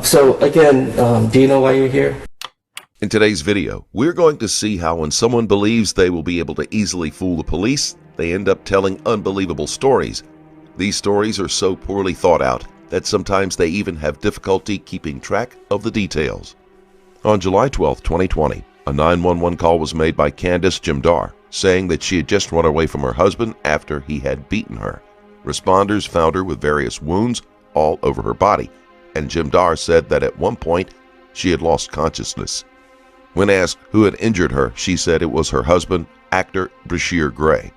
So again, do you know why you're here? In today's video, we're going to see how when someone believes they will be able to easily fool the police, they end up telling unbelievable stories. These stories are so poorly thought out that sometimes they even have difficulty keeping track of the details. On July 12, 2020, a 911 call was made by Candace Jimdar, saying that she had just run away from her husband after he had beaten her. Responders found her with various wounds all over her body, and Jimdar said that at one point she had lost consciousness. When asked who had injured her, she said it was her husband, actor Bryshere Gray.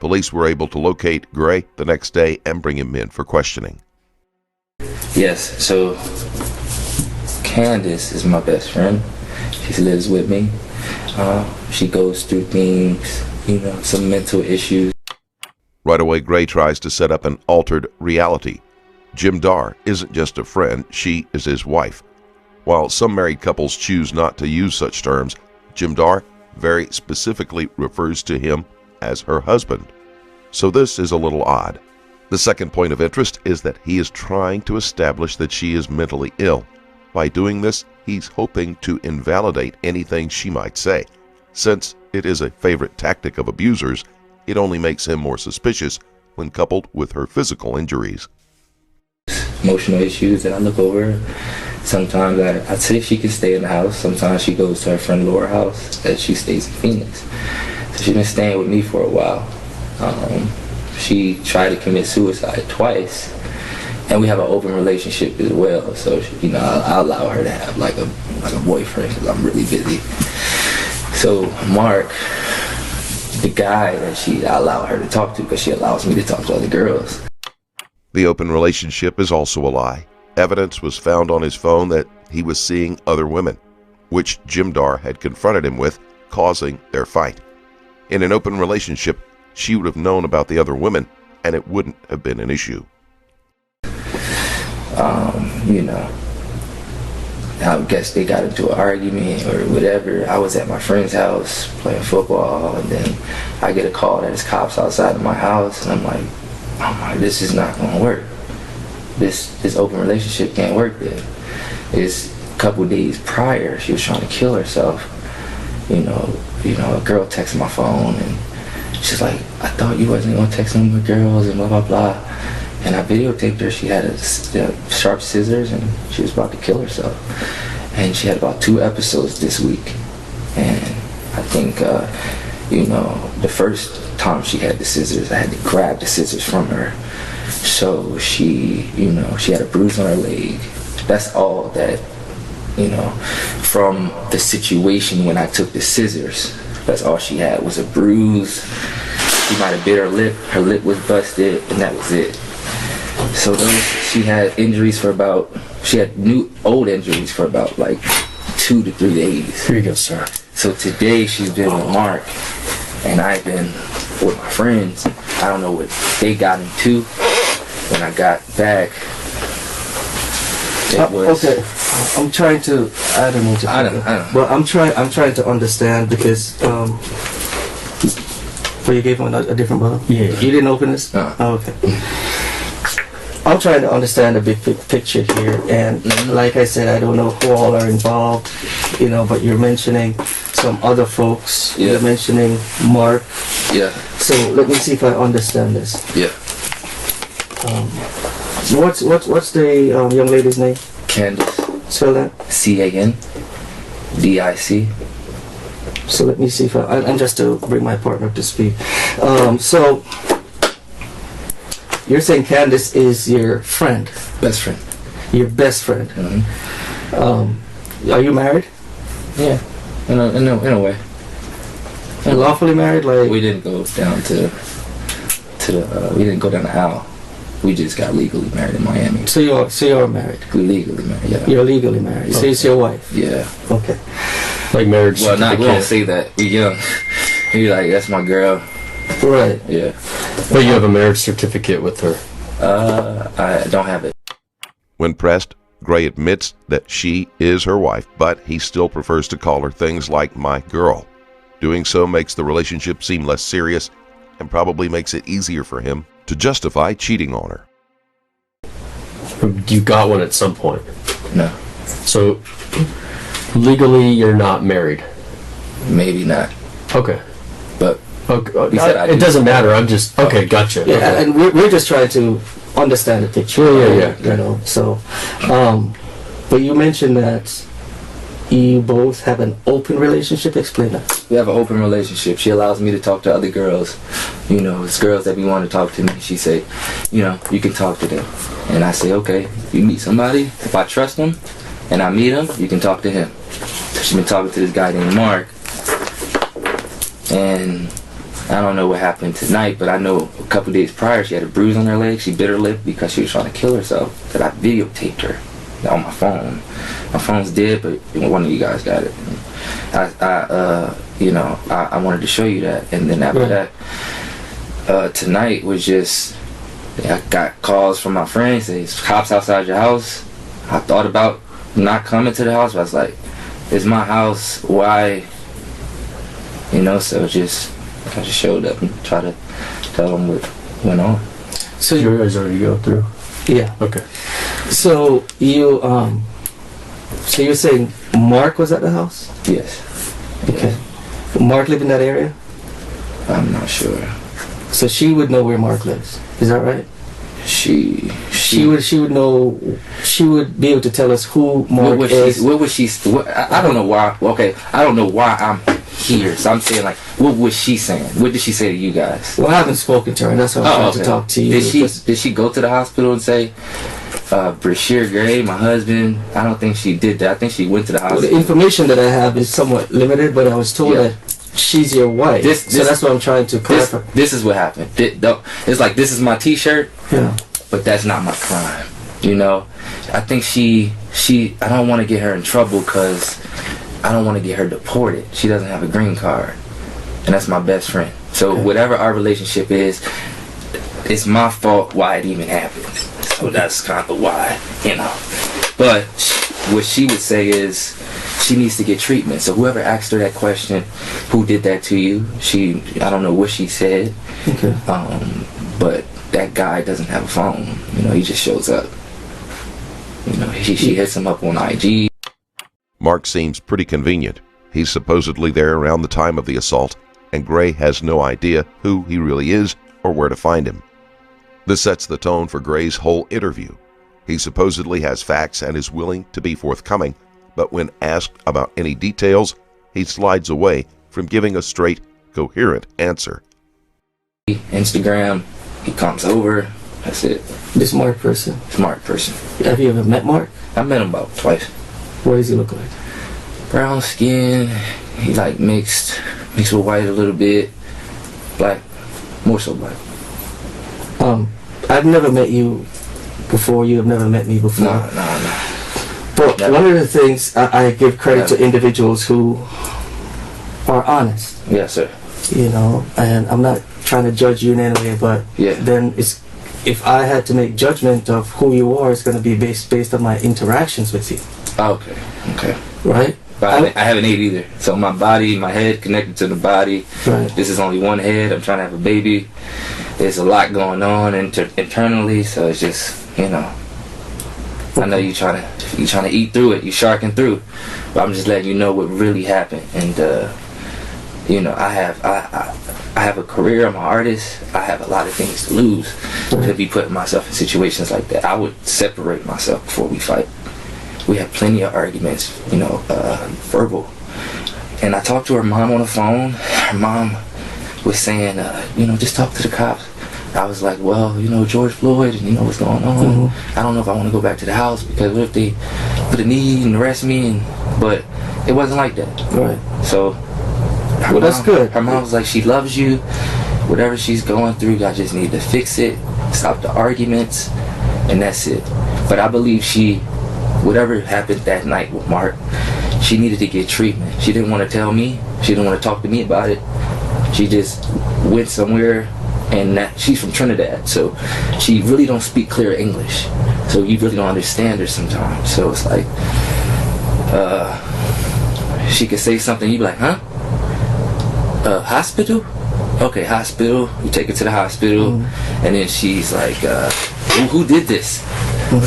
Police were able to locate Gray the next day and bring him in for questioning. Yes, so Candace is my best friend. She lives with me. She goes through things, some mental issues. Right away, Gray tries to set up an altered reality. Jimdar isn't just a friend, she is his wife. While some married couples choose not to use such terms, Jimdar very specifically refers to him as her husband. So this is a little odd. The second point of interest is that he is trying to establish that she is mentally ill. By doing this, he's hoping to invalidate anything she might say. Since it is a favorite tactic of abusers, it only makes him more suspicious when coupled with her physical injuries. Emotional issues that I look over. Sometimes I'd say she can stay in the house. Sometimes she goes to her friend Laura's house that she stays in Phoenix. So she's been staying with me for a while. She tried to commit suicide twice, and we have an open relationship as well. So I allow her to have like a boyfriend because I'm really busy. So Mark, the guy that I allow her to talk to because she allows me to talk to other girls. The open relationship is also a lie. Evidence was found on his phone that he was seeing other women, which Jimdar had confronted him with, causing their fight. In an open relationship, she would have known about the other women, and it wouldn't have been an issue. I guess they got into an argument or whatever. I was at my friend's house playing football, and then I get a call that there's cops outside of my house, and I'm like, this is not gonna work. This open relationship can't work then. It's a couple days prior, she was trying to kill herself. A girl texted my phone and she's like, I thought you wasn't gonna text me with girls and blah blah blah. And I videotaped her. She had sharp scissors and she was about to kill herself. And she had about 2 episodes this week. And I think the first time she had the scissors, I had to grab the scissors from her. So she had a bruise on her leg. That's all that, from the situation when I took the scissors. That's all she had was a bruise. She might have bit her lip. Her lip was busted, and that was it. So she had injuries for she had old injuries for about like 2 to 3 days. Here you go, sir. So today she's been with Mark, and I've been with my friends. I don't know what they got into. When I got back, it was... Okay, I'm trying to... I don't know. I don't know. Well, I'm trying to understand because... you gave him a different bottle? Yeah. You didn't open this? No. Oh, okay. I'm trying to understand the big picture here, and like I said, I don't know who all are involved, but you're mentioning some other folks. Yeah. You're mentioning Mark. Yeah. So let me see if I understand this. Yeah. What's the young lady's name? Candace. Spell that. CANDIC. So let me see if and just to bring my partner up to speed. So you're saying Candace is your friend? Best friend. Your best friend. Mm-hmm. Are you married? Yeah. In a way. Lawfully married? Like we didn't go down we didn't go down the aisle. We just got legally married in Miami. So you're married? We legally married, yeah. You're legally married. Okay. So it's your wife? Yeah. Okay. Like marriage certificate? Well, we don't say that. We young. We like, that's my girl. Right. Yeah. But you have a marriage certificate with her? I don't have it. When pressed, Gray admits that she is her wife, but he still prefers to call her things like my girl. Doing so makes the relationship seem less serious and probably makes it easier for him to justify cheating on her. You got one at some point? No. So legally, you're not married. Maybe not, Okay. but Okay. He said I it do. doesn't matter. I'm just okay. Gotcha. Yeah, Okay. and we're just trying to understand the picture. Yeah. You know, so, but you mentioned that you both have an open relationship. Explain that. we have an open relationship. She allows me to talk to other girls. You know, it's girls that be want to talk to me. She say, you know, you can talk to them. And I say, okay, if you meet somebody, if I trust them and I meet him, you can talk to him. So she's been talking to this guy named Mark. And I don't know what happened tonight, but I know a couple days prior she had a bruise on her leg. She bit her lip because she was trying to kill herself. That I videotaped her on my phone. My phone's dead, but one of you guys got it. I wanted to show you that, and then after that, tonight was just I got calls from my friends. There's cops outside your house. I thought about not coming to the house, but I was like, it's my house. Why? You know, so I just showed up and tried to tell them what went on. So You guys already go through. yeah. Okay. So so you're saying Mark was at the house? Yes. Okay. Mark lived in that area? I'm not sure. So she would know where Mark lives. Is that right? She would know. She would be able to tell us who Mark is. I don't know why. Okay, I don't know why I'm here. So I'm saying, like, what was she saying? What did she say to you guys? Well, I haven't spoken to her. That's why I'm trying to talk to you. Did she go to the hospital and say, Bryshere Gray, my husband? I don't think she did that. I think she went to the Well, hospital. the information that I have is somewhat limited, but I was told that she's your wife. So that's what I'm trying to clarify. This is what happened. It's like, this is my T-shirt, Yeah. but that's not my crime. You know, I think I don't want to get her in trouble because I don't want to get her deported. She doesn't have a green card, and that's my best friend. So whatever our relationship is, it's my fault why it even happened. So that's kind of why, you know. But what she would say is she needs to get treatment. So whoever asked her that question, who did that to you? I don't know what she said. Okay. But that guy doesn't have a phone. You know, he just shows up. You know, she hits him up on IG. Mark seems pretty convenient. He's supposedly there around the time of the assault, and Gray has no idea who he really is or where to find him. This sets the tone for Gray's whole interview. He supposedly has facts and is willing to be forthcoming, but when asked about any details, he slides away from giving a straight, coherent answer. Instagram, he comes over. That's it. This Mark person. Smart person. Have you ever met Mark? I met him about twice. What does he look like? Brown skin. He like mixed with white a little bit. Black, more so black. I've never met you before. You have never met me before. No. But Never. one of the things I give credit to individuals who are honest. Yes, sir. You know, and I'm not trying to judge you in any way, but then if I had to make judgment of who you are, it's going to be based on my interactions with you. Okay. Right? But I haven't ate either. So my body, my head connected to the body. Right. This is only one head. I'm trying to have a baby. There's a lot going on internally, so it's just, you know. I know you're trying to eat through it. You're sharking through, but I'm just letting you know what really happened. And you know, I have a career. I'm an artist. I have a lot of things to lose to be putting myself in situations like that. I would separate myself before we fight. We have plenty of arguments, you know, verbal. And I talked to her mom on the phone. Her mom was saying, you know, just talk to the cops. I was like, well, you know, George Floyd, and you know what's going on. I don't know if I want to go back to the house because what if they put a knee and arrest me? But it wasn't like that. Right. So, That's good. Her mom was like, she loves you. Whatever she's going through, I just need to fix it, stop the arguments, and that's it. But I believe whatever happened that night with Mark, she needed to get treatment. She didn't want to tell me. She didn't want to talk to me about it. She just went somewhere, and she's from Trinidad, so she really don't speak clear English. So you really don't understand her sometimes. So it's like, she could say something, you'd be like, huh? Hospital? Okay, hospital. We take her to the hospital, and then she's like, who did this?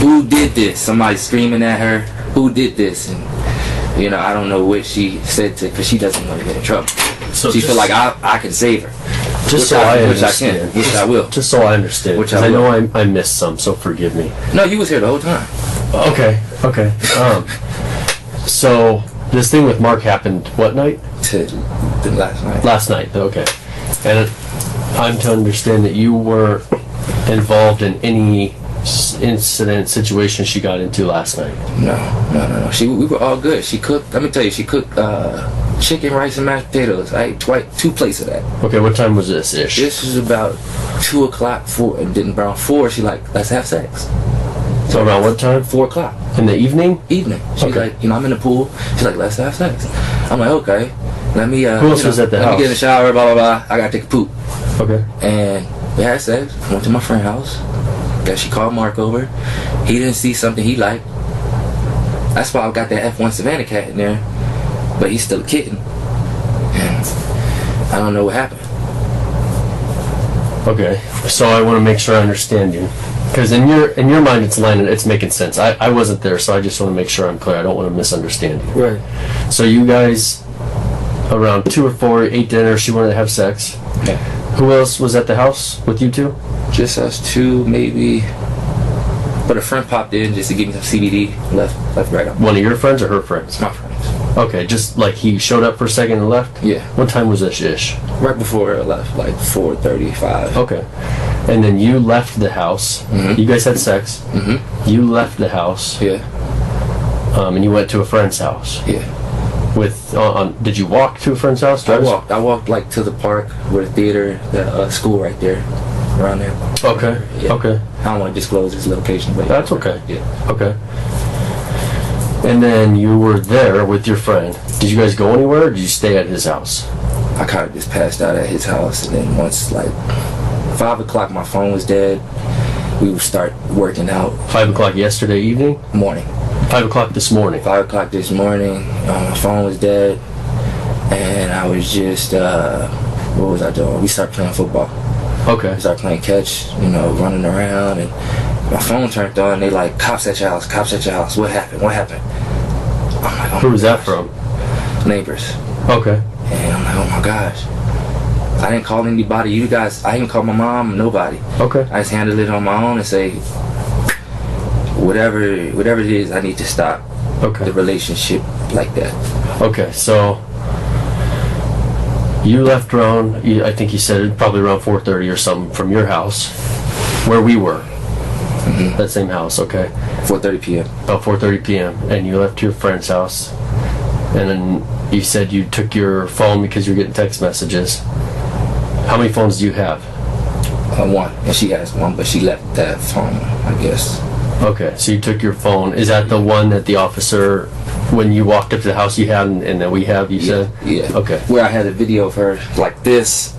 Who did this? Somebody screaming at her. who did this, and you know, I don't know what she said to, because she doesn't want to get in trouble. So She feel like I can save her. Just which so I which understand. Which I will. Just so I understand. Which Because I I know will. I missed some, so forgive me. No, you was here the whole time. Okay. So this thing with Mark happened what night? To the last night. Last night. Okay. And I'm to understand that you weren't involved in any incident, situation she got into last night. No. We were all good. She cooked. Let me tell you, she cooked chicken, rice, and mashed potatoes. I ate 2 plates of that. Okay, what time was this ish? This was about 2 o'clock, 4, and then around 4, she like, let's have sex. So around what time? 4 o'clock. In the evening? Evening. She's Okay. like, you know, I'm in the pool. She's like, let's have sex. I'm like, okay. Let me. Who else was at the let house? me get in the shower. Blah blah blah. I gotta take a poop. Okay. And we had sex. Went to my friend's house. Guess she called Mark over. He didn't see something he liked. That's why I got that F1 Savannah cat in there. But he's still a kitten. And I don't know what happened. Okay. So I want to make sure I understand you. Because in your mind it's making sense. I wasn't there, so I just want to make sure I'm clear. I don't want to misunderstand you. Right. So you guys around 2 or 4 ate dinner, she wanted to have sex. Yeah. Who else was at the house with you two? Just us two, maybe. But a friend popped in just to give me some CBD. Left right up. One of your friends or her friends? My friends. Okay, just like he showed up for a second and left? Yeah. What time was this ish? Right before I left, like 4:35. Okay. And then you left the house. Mhm. You guys had sex. Mhm. You left the house. Yeah. And you went to a friend's house. Yeah. With did you walk to a friend's house? I walked like to the park where the theater, the school right there, around there. Okay. Yeah. Okay. I don't want to disclose his location, but That's okay. Yeah. Okay. And then you were there with your friend. Did you guys go anywhere, or did you stay at his house? I kind of just passed out at his house, and then once like 5 o'clock, my phone was dead. We would start working out. 5 o'clock yesterday evening? Morning. 5 o'clock this morning? 5 o'clock this morning. My phone was dead, and I was just what was I doing? We started playing football. Okay. We started playing catch, you know, running around, and my phone turned on. They like, cops at your house, cops at your house. What happened? What happened? I'm like, oh Who was my that gosh. from? Neighbors. Okay. And I'm like, oh my gosh. I didn't call anybody. You guys, I didn't call my mom, nobody. Okay. I just handled it on my own and say, whatever it is, I need to stop the Okay. relationship like that. Okay. So you left around, I think you said probably around 4:30 or something from your house, where we were. That same house. Okay. 4:30 p.m. About 4:30 p.m. and you left your friend's house, and then you said you took your phone because you're getting text messages. How many phones do you have? One, and she has one, but she left that phone, I guess. Okay, so you took your phone. Is that the one that the officer, when you walked up to the house, you had and that we have? You said. Yeah. Okay. Where I had a video of her like this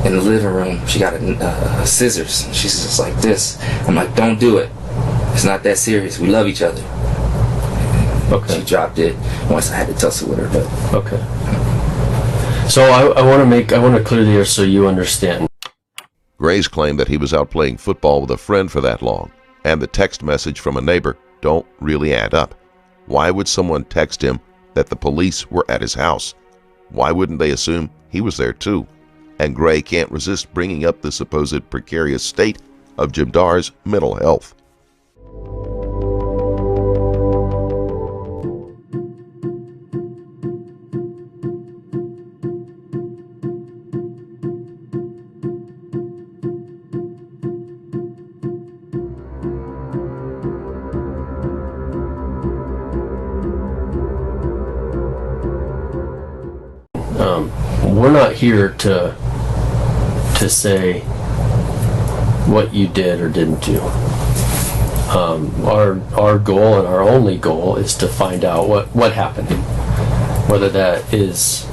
in the living room. She got a scissors. She's just like this. I'm like, don't do it. It's not that serious. We love each other. Okay. She dropped it once I had to tussle with her, but Okay. So I want to clear the air so you understand. Gray's claimed that he was out playing football with a friend for that long, and the text message from a neighbor don't really add up. Why would someone text him that the police were at his house? Why wouldn't they assume he was there too? And Gray can't resist bringing up the supposed precarious state of Jimdar's mental health. We're not here to say what you did or didn't do. Our goal and our only goal is to find out what happened. Whether that is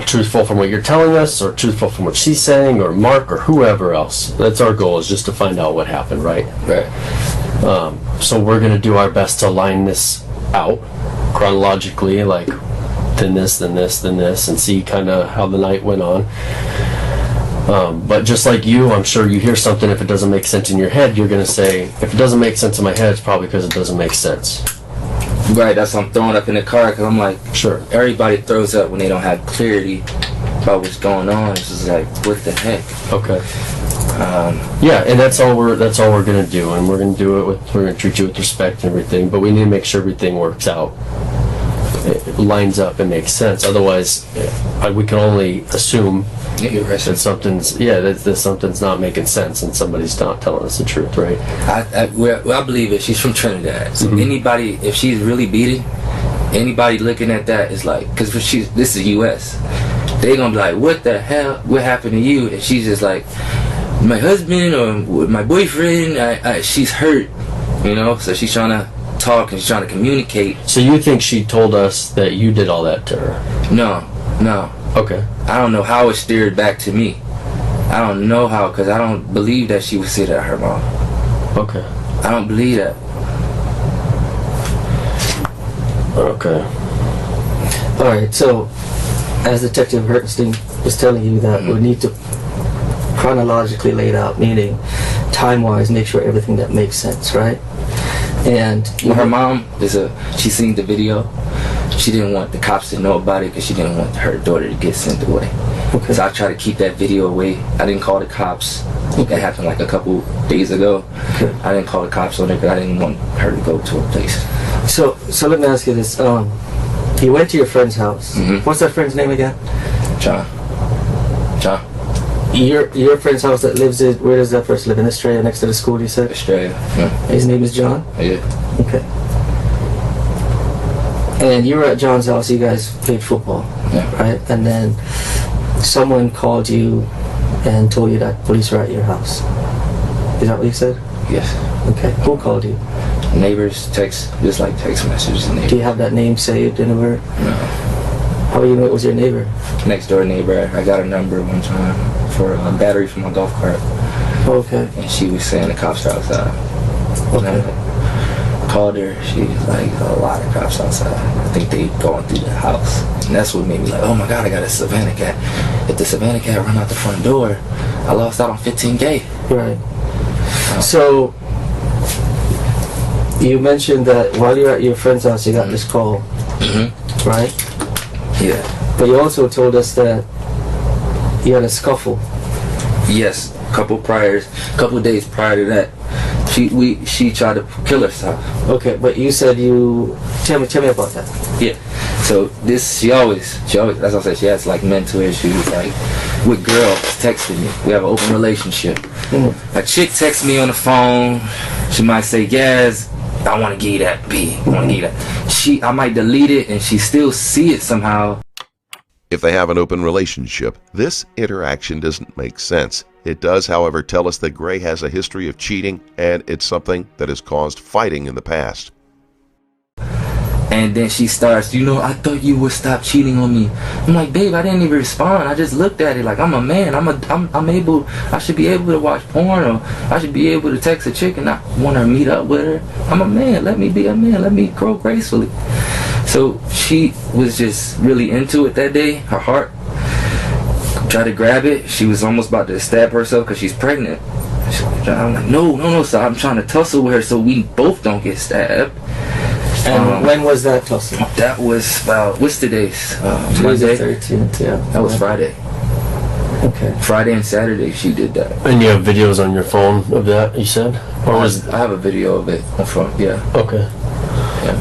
truthful from what you're telling us, or truthful from what she's saying, or Mark, or whoever else. That's our goal, is just to find out what happened, right? right. So we're going to do our best to line this out chronologically, like then this, then this, then this, and see kind of how the night went on. But just like you, I'm sure you hear something, if it doesn't make sense in your head, you're going to say, if it doesn't make sense in my head, it's probably because it doesn't make sense. Right, that's why I'm throwing up in the car, because I'm like, Sure. everybody throws up when they don't have clarity about what's going on. It's just like, what the heck? Okay. Yeah, and that's all we're gonna do, and we're gonna treat you with respect and everything. But we need to make sure everything works out, it lines up and makes sense. Otherwise, we can only assume that something's not making sense, and somebody's not telling us the truth, right? I believe it. She's from Trinidad, so anybody, if she's really beating, anybody looking at that is like, because this is U.S. They gonna be like, what the hell? What happened to you? And she's just like, my husband or my boyfriend, she's hurt, so she's trying to talk and she's trying to communicate. So you think she told us that you did all that to her? No. Okay. I don't know how it steered back to me. I don't know how, because I don't believe that she would say that to her mom. Okay. I don't believe that. Okay. Alright, so as Detective Hertenstein was telling you that we need to chronologically lay it out, meaning time-wise, make sure everything that makes sense, right? And her mom she seen the video. She didn't want the cops to know about it because she didn't want her daughter to get sent away. Okay. So I tried to keep that video away. I didn't call the cops. That happened like a couple days ago. Okay. I didn't call the cops on it because I didn't want her to go to a place. So let me ask you this. You went to your friend's house. What's that friend's name again? John. Your friend's house that lives in, where does that person live? In Australia, next to the school, you said? Australia. Yeah. His name is John? Yeah. Okay. And you were at John's house, you guys played football, right? And then someone called you and told you that police were at your house. Is that what you said? Yes. Okay. Who called you? Neighbors, text messages. Do you have that name saved anywhere? No. How do you know it was your neighbor? Next door neighbor. I got a number one time for a battery for my golf cart. Okay. And she was saying the cops are outside. Okay. I called her. She was like, a lot of cops outside. I think they going through the house. And that's what made me like, oh my God, I got a Savannah cat. If the Savannah cat run out the front door, I lost out on $15K. Right. So you mentioned that while you're at your friend's house, you got this call, right? Yeah. But you also told us that you had a scuffle. Yes. Couple days prior to that, she tried to kill herself. Okay, but you said tell me about that. Yeah. So she always, that's what I said, she has like mental issues, like with girls texting me. We have an open relationship. A chick texts me on the phone, she might say, yes, I want to give you that B. I want to give you that. I might delete it and she still see it somehow. If they have an open relationship, this interaction doesn't make sense. It does, however, tell us that Gray has a history of cheating, and it's something that has caused fighting in the past. And then she starts, I thought you would stop cheating on me. I'm like, babe, I didn't even respond. I just looked at it like I'm a man. I should be able to watch porn, or I should be able to text a chick and not want to meet up with her. I'm a man. Let me be a man. Let me grow gracefully. So she was just really into it that day. Her heart tried to grab it. She was almost about to stab herself because she's pregnant. I'm like, no. So I'm trying to tussle with her so we both don't get stabbed. And when was that tussle? That was about, what's today's? Monday? 13th, yeah. That was Friday. Okay. Friday and Saturday she did that. And you have videos on your phone of that, you said? Or I have a video of it on front, yeah. Okay. Yeah.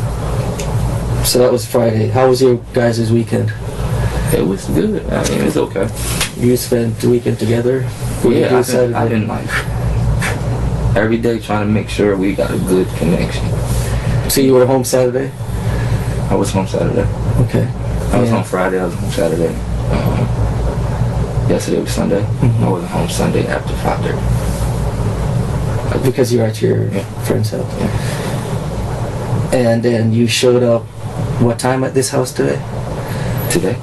So that was Friday. How was your guys' weekend? It was good. I mean, it was okay. You spent the weekend together? Yeah, I've been like every day trying to make sure we got a good connection. So you were home Saturday? I was home Saturday. Okay. I was home Friday. I was home Saturday. Yesterday was Sunday. I wasn't home Sunday after 5:30. Because you were at your friend's house. Yeah. And then you showed up what time at this house today? Today?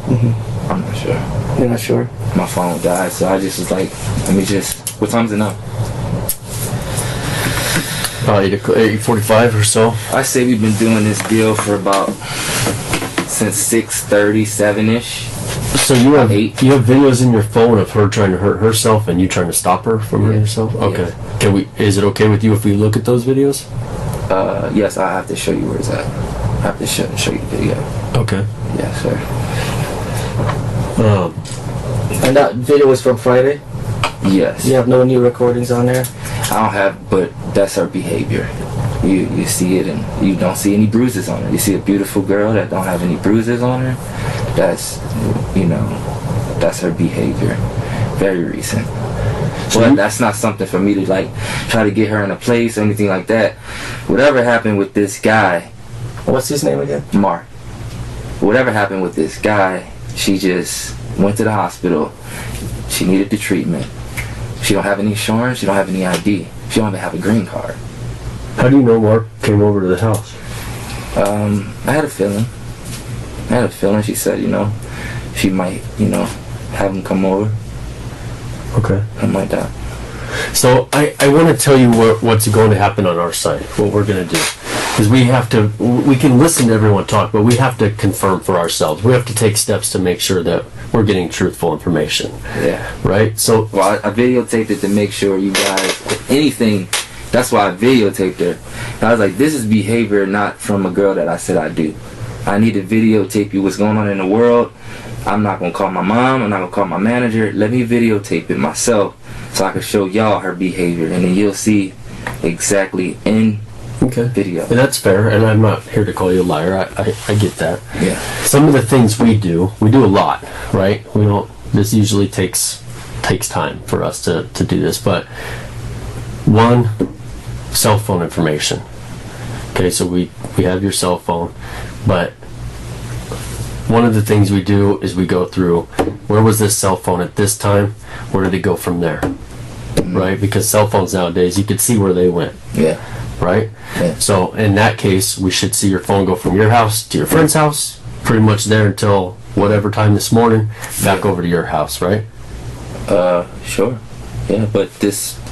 I'm not sure. You're not sure? My phone died, so I just was like, what time is it now? Probably 8:45 or so. I say we've been doing this deal for about since 6:37-ish. So you have 8. you have videos in your phone of her trying to hurt herself and you trying to stop her from hurting herself? Okay. Yeah. Can we? Is it okay with you if we look at those videos? Yes, I have to show you where it's at. I have to show you the video. Okay. Yes, sir. And that video was from Friday? Yes. You have no new recordings on there? I don't have, but that's her behavior. You see it, and you don't see any bruises on her. You see a beautiful girl that don't have any bruises on her. That's, that's her behavior. Very recent. But that's not something for me to like try to get her in a place or anything like that. Whatever happened with this guy, What's his name again? Mark. Whatever happened with this guy, she just went to the hospital. She needed the treatment. She don't have any insurance. She don't have any ID. She don't even have a green card. How do you know Mark came over to the house? I had a feeling. She said, she might, have him come over. Okay. Something like that. So I want to tell you what's going to happen on our side, what we're going to do. Because we can listen to everyone talk, but we have to confirm for ourselves. We have to take steps to make sure that we're getting truthful information. Yeah. Right? So, well, I videotaped it to make sure you guys, if anything, that's why I videotaped her. And I was like, this is behavior not from a girl that I said I do. I need to videotape you what's going on in the world. I'm not going to call my mom. I'm not going to call my manager. Let me videotape it myself so I can show y'all her behavior. And then you'll see exactly in video. And that's fair, and I'm not here to call you a liar. I get that. Yeah. Some of the things we do a lot, right? This usually takes time for us to do this, but one, cell phone information. Okay, so we have your cell phone, but one of the things we do is we go through, where was this cell phone at this time? Where did it go from there? Right? Because cell phones nowadays, you could see where they went. Yeah. Right? Yeah. So in that case, we should see your phone go from your house to your friend's house, pretty much there until whatever time this morning, back over to your house, right? Sure. Yeah, but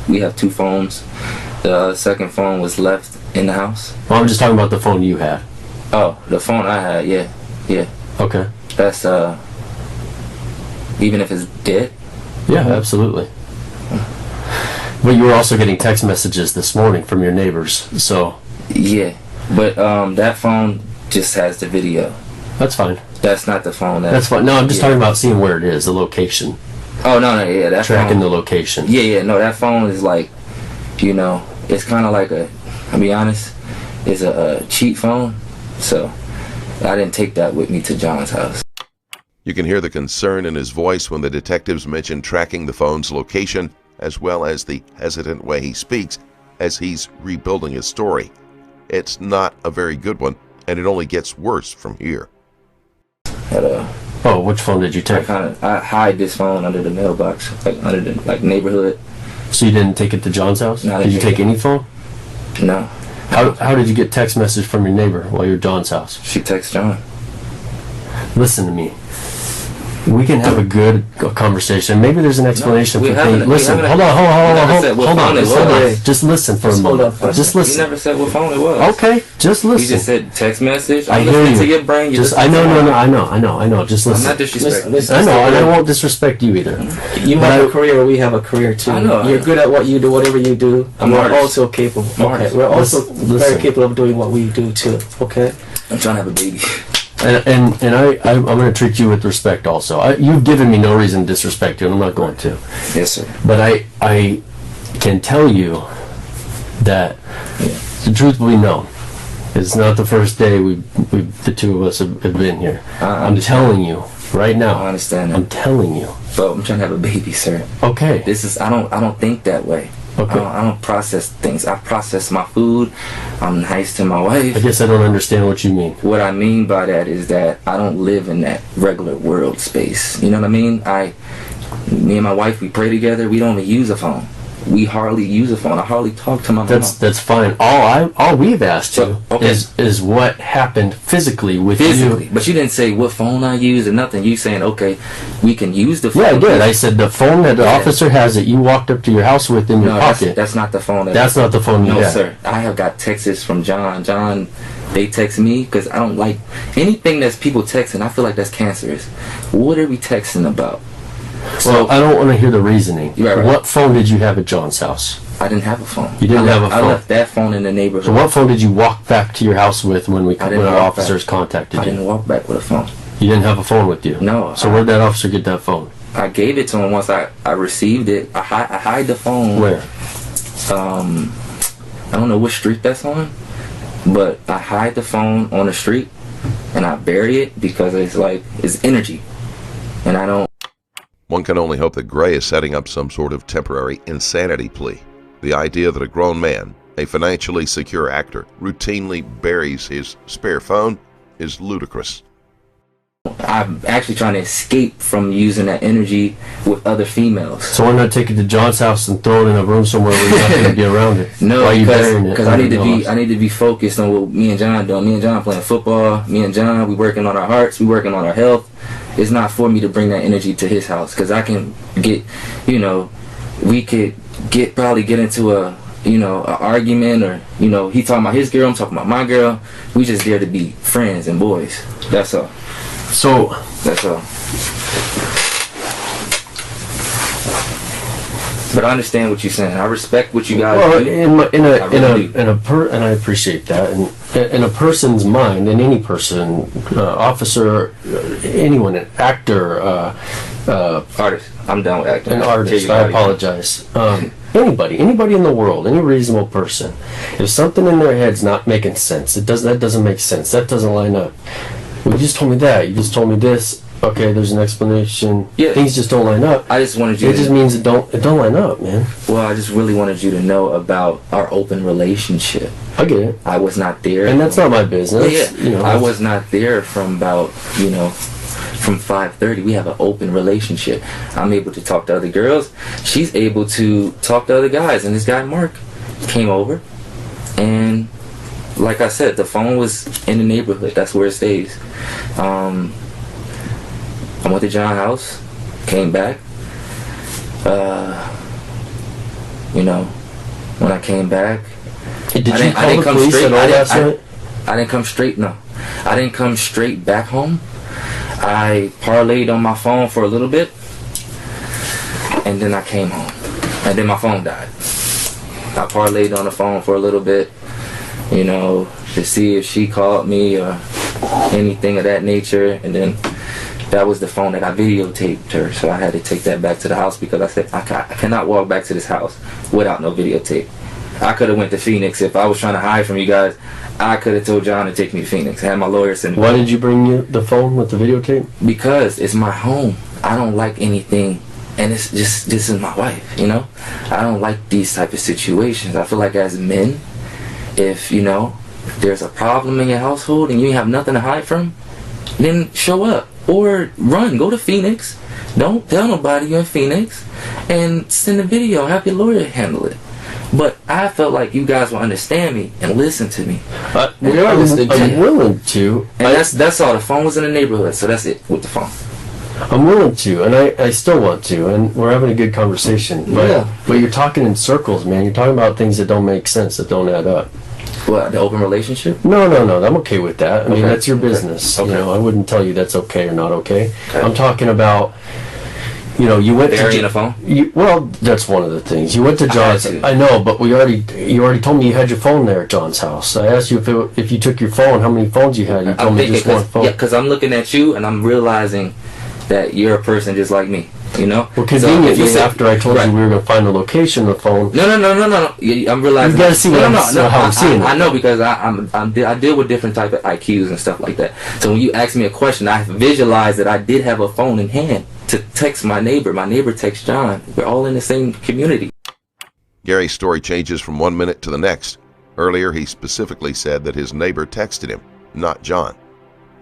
we have 2 phones. The second phone was left in the house. Well, I'm just talking about the phone you had. Oh, the phone I had, yeah. Okay. That's, even if it's dead? Yeah, absolutely. But you were also getting text messages this morning from your neighbors, so... Yeah, but that phone just has the video. That's fine. That's not the phone. That's fine. No, I'm just talking about seeing where it is, the location. Oh, no, yeah, that Tracking phone, the location. Yeah, no, that phone is like, it's kind of like I'll be honest, it's a cheap phone, so I didn't take that with me to John's house. You can hear the concern in his voice when the detectives mention tracking the phone's location, as well as the hesitant way he speaks as he's rebuilding his story. It's not a very good one, and it only gets worse from here. Which phone did you take? I hide this phone under the mailbox, under the neighborhood. So you didn't take it to John's house? No, did you take any phone? No. How did you get text message from your neighbor while you're at John's house? She texted John. Listen to me. We can have a good conversation. Maybe there's an explanation for things. Listen, hold on. Just listen for a moment. Just listen. You never said what phone it was. Okay, just listen. You just said text message. I hear you. To your brain. I know. Just listen. I'm not disrespecting. I know, and I won't disrespect you either. You have a career. We have a career too. I know. You're good at what you do. Whatever you do, we're also capable. Okay, we're also very capable of doing what we do too. Okay. I'm trying to have a baby. And I'm going to treat you with respect also. You've given me no reason to disrespect you, and I'm not going to. Yes, sir. But I can tell you that the truth will be known. It's not the first day the two of us have been here. I'm telling you right now. I understand that. I'm telling you. But I'm trying to have a baby, sir. Okay. I don't think that way. Okay. I don't process things. I process my food. I'm nice to my wife. I guess I don't understand what you mean. What I mean by that is that I don't live in that regular world space. You know what I mean? Me and my wife, we pray together. We don't even use a phone. we hardly use a phone. I hardly talk to my mom. That's fine. All we've asked you is what happened physically with you. But you didn't say what phone I use or nothing. You saying, okay, we can use the phone. Yeah, I did. I said the phone that the officer has that you walked up to your house with in your pocket. That's not the phone. That's not the phone you had. No, sir. I have got texts from John. They text me because I don't like anything that's people texting. I feel like that's cancerous. What are we texting about? Well, I don't want to hear the reasoning. Right. What phone did you have at John's house? I didn't have a phone. You didn't have a phone? I left that phone in the neighborhood. So what phone did you walk back to your house with when our officers contacted you? I didn't walk back with a phone. You didn't have a phone with you? No. So where did that officer get that phone? I gave it to him once I received it. I hide the phone. Where? I don't know which street that's on, but I hide the phone on the street and I bury it because it's energy, and I don't. One can only hope that Gray is setting up some sort of temporary insanity plea. The idea that a grown man, a financially secure actor, routinely buries his spare phone is ludicrous. I'm actually trying to escape from using that energy with other females. So why not take it to John's house and throw it in a room somewhere where you're not going to be around it? No, because I need to be focused on what me and John doing. Me and John playing football. Me and John, we working on our hearts. We working on our health. It's not for me to bring that energy to his house because I can get, we could probably get into a an argument, or he talking about his girl, I'm talking about my girl. We just there to be friends and boys. That's all. So that's all. But I understand what you're saying. I respect what you guys do. And I appreciate that. And in a person's mind, in any person, officer, anyone, an actor, artist. I'm done with acting. An artist. I apologize. Anybody in the world, any reasonable person, if something in their head's not making sense, that doesn't make sense. That doesn't line up. Well, you just told me that. You just told me this. Okay, there's an explanation. Yeah. Things just don't line up. I just wanted you. It just means it don't line up, man. Well, I just really wanted you to know about our open relationship. I get it. I was not there, and that's not my business. Yeah. I was not there from about from 5:30. We have an open relationship. I'm able to talk to other girls. She's able to talk to other guys. And this guy Mark came over, and like I said, the phone was in the neighborhood. That's where it stays. I went to John's house, came back. When I came back, I didn't come straight. I didn't come straight. No, I didn't come straight back home. I parlayed on my phone for a little bit, and then I came home, and then my phone died. I parlayed on the phone for a little bit, to see if she called me or anything of that nature, and then that was the phone that I videotaped her, so I had to take that back to the house because I said I cannot walk back to this house without no videotape. I could have went to Phoenix if I was trying to hide from you guys. I could have told John to take me to Phoenix. I had my lawyer send me. Why did you bring the phone with the videotape? Because it's my home. I don't like anything, and it's just, this is my wife, I don't like these type of situations. I feel like as men, if there's a problem in your household and you have nothing to hide from, then show up or run. Go to Phoenix. Don't tell nobody you're in Phoenix, and send a video. Have your lawyer handle it. But I felt like you guys will understand me and listen to me. I'm willing to. And that's all. The phone was in the neighborhood, so that's it with the phone. I'm willing to, and I still want to, and we're having a good conversation. But you're talking in circles, man. You're talking about things that don't make sense, that don't add up. What, the open relationship? No. I'm okay with that. I mean, that's your business. Okay. I wouldn't tell you that's okay or not okay. I'm talking about, you went burying a phone. Well, that's one of the things. You went to John's. I know, but you already told me you had your phone there at John's house. I asked you if you took your phone, how many phones you had. You told me just one phone. Yeah, because I'm looking at you and I'm realizing that you're a person just like me. Well, conveniently, after I told you we were going to find the location of the phone. No. I'm realizing. You got to see how I'm seeing it. I know, because I deal with different type of IQs and stuff like that. So when you ask me a question, I visualize that I did have a phone in hand to text my neighbor. My neighbor texts John. We're all in the same community. Gary's story changes from 1 minute to the next. Earlier, he specifically said that his neighbor texted him, not John.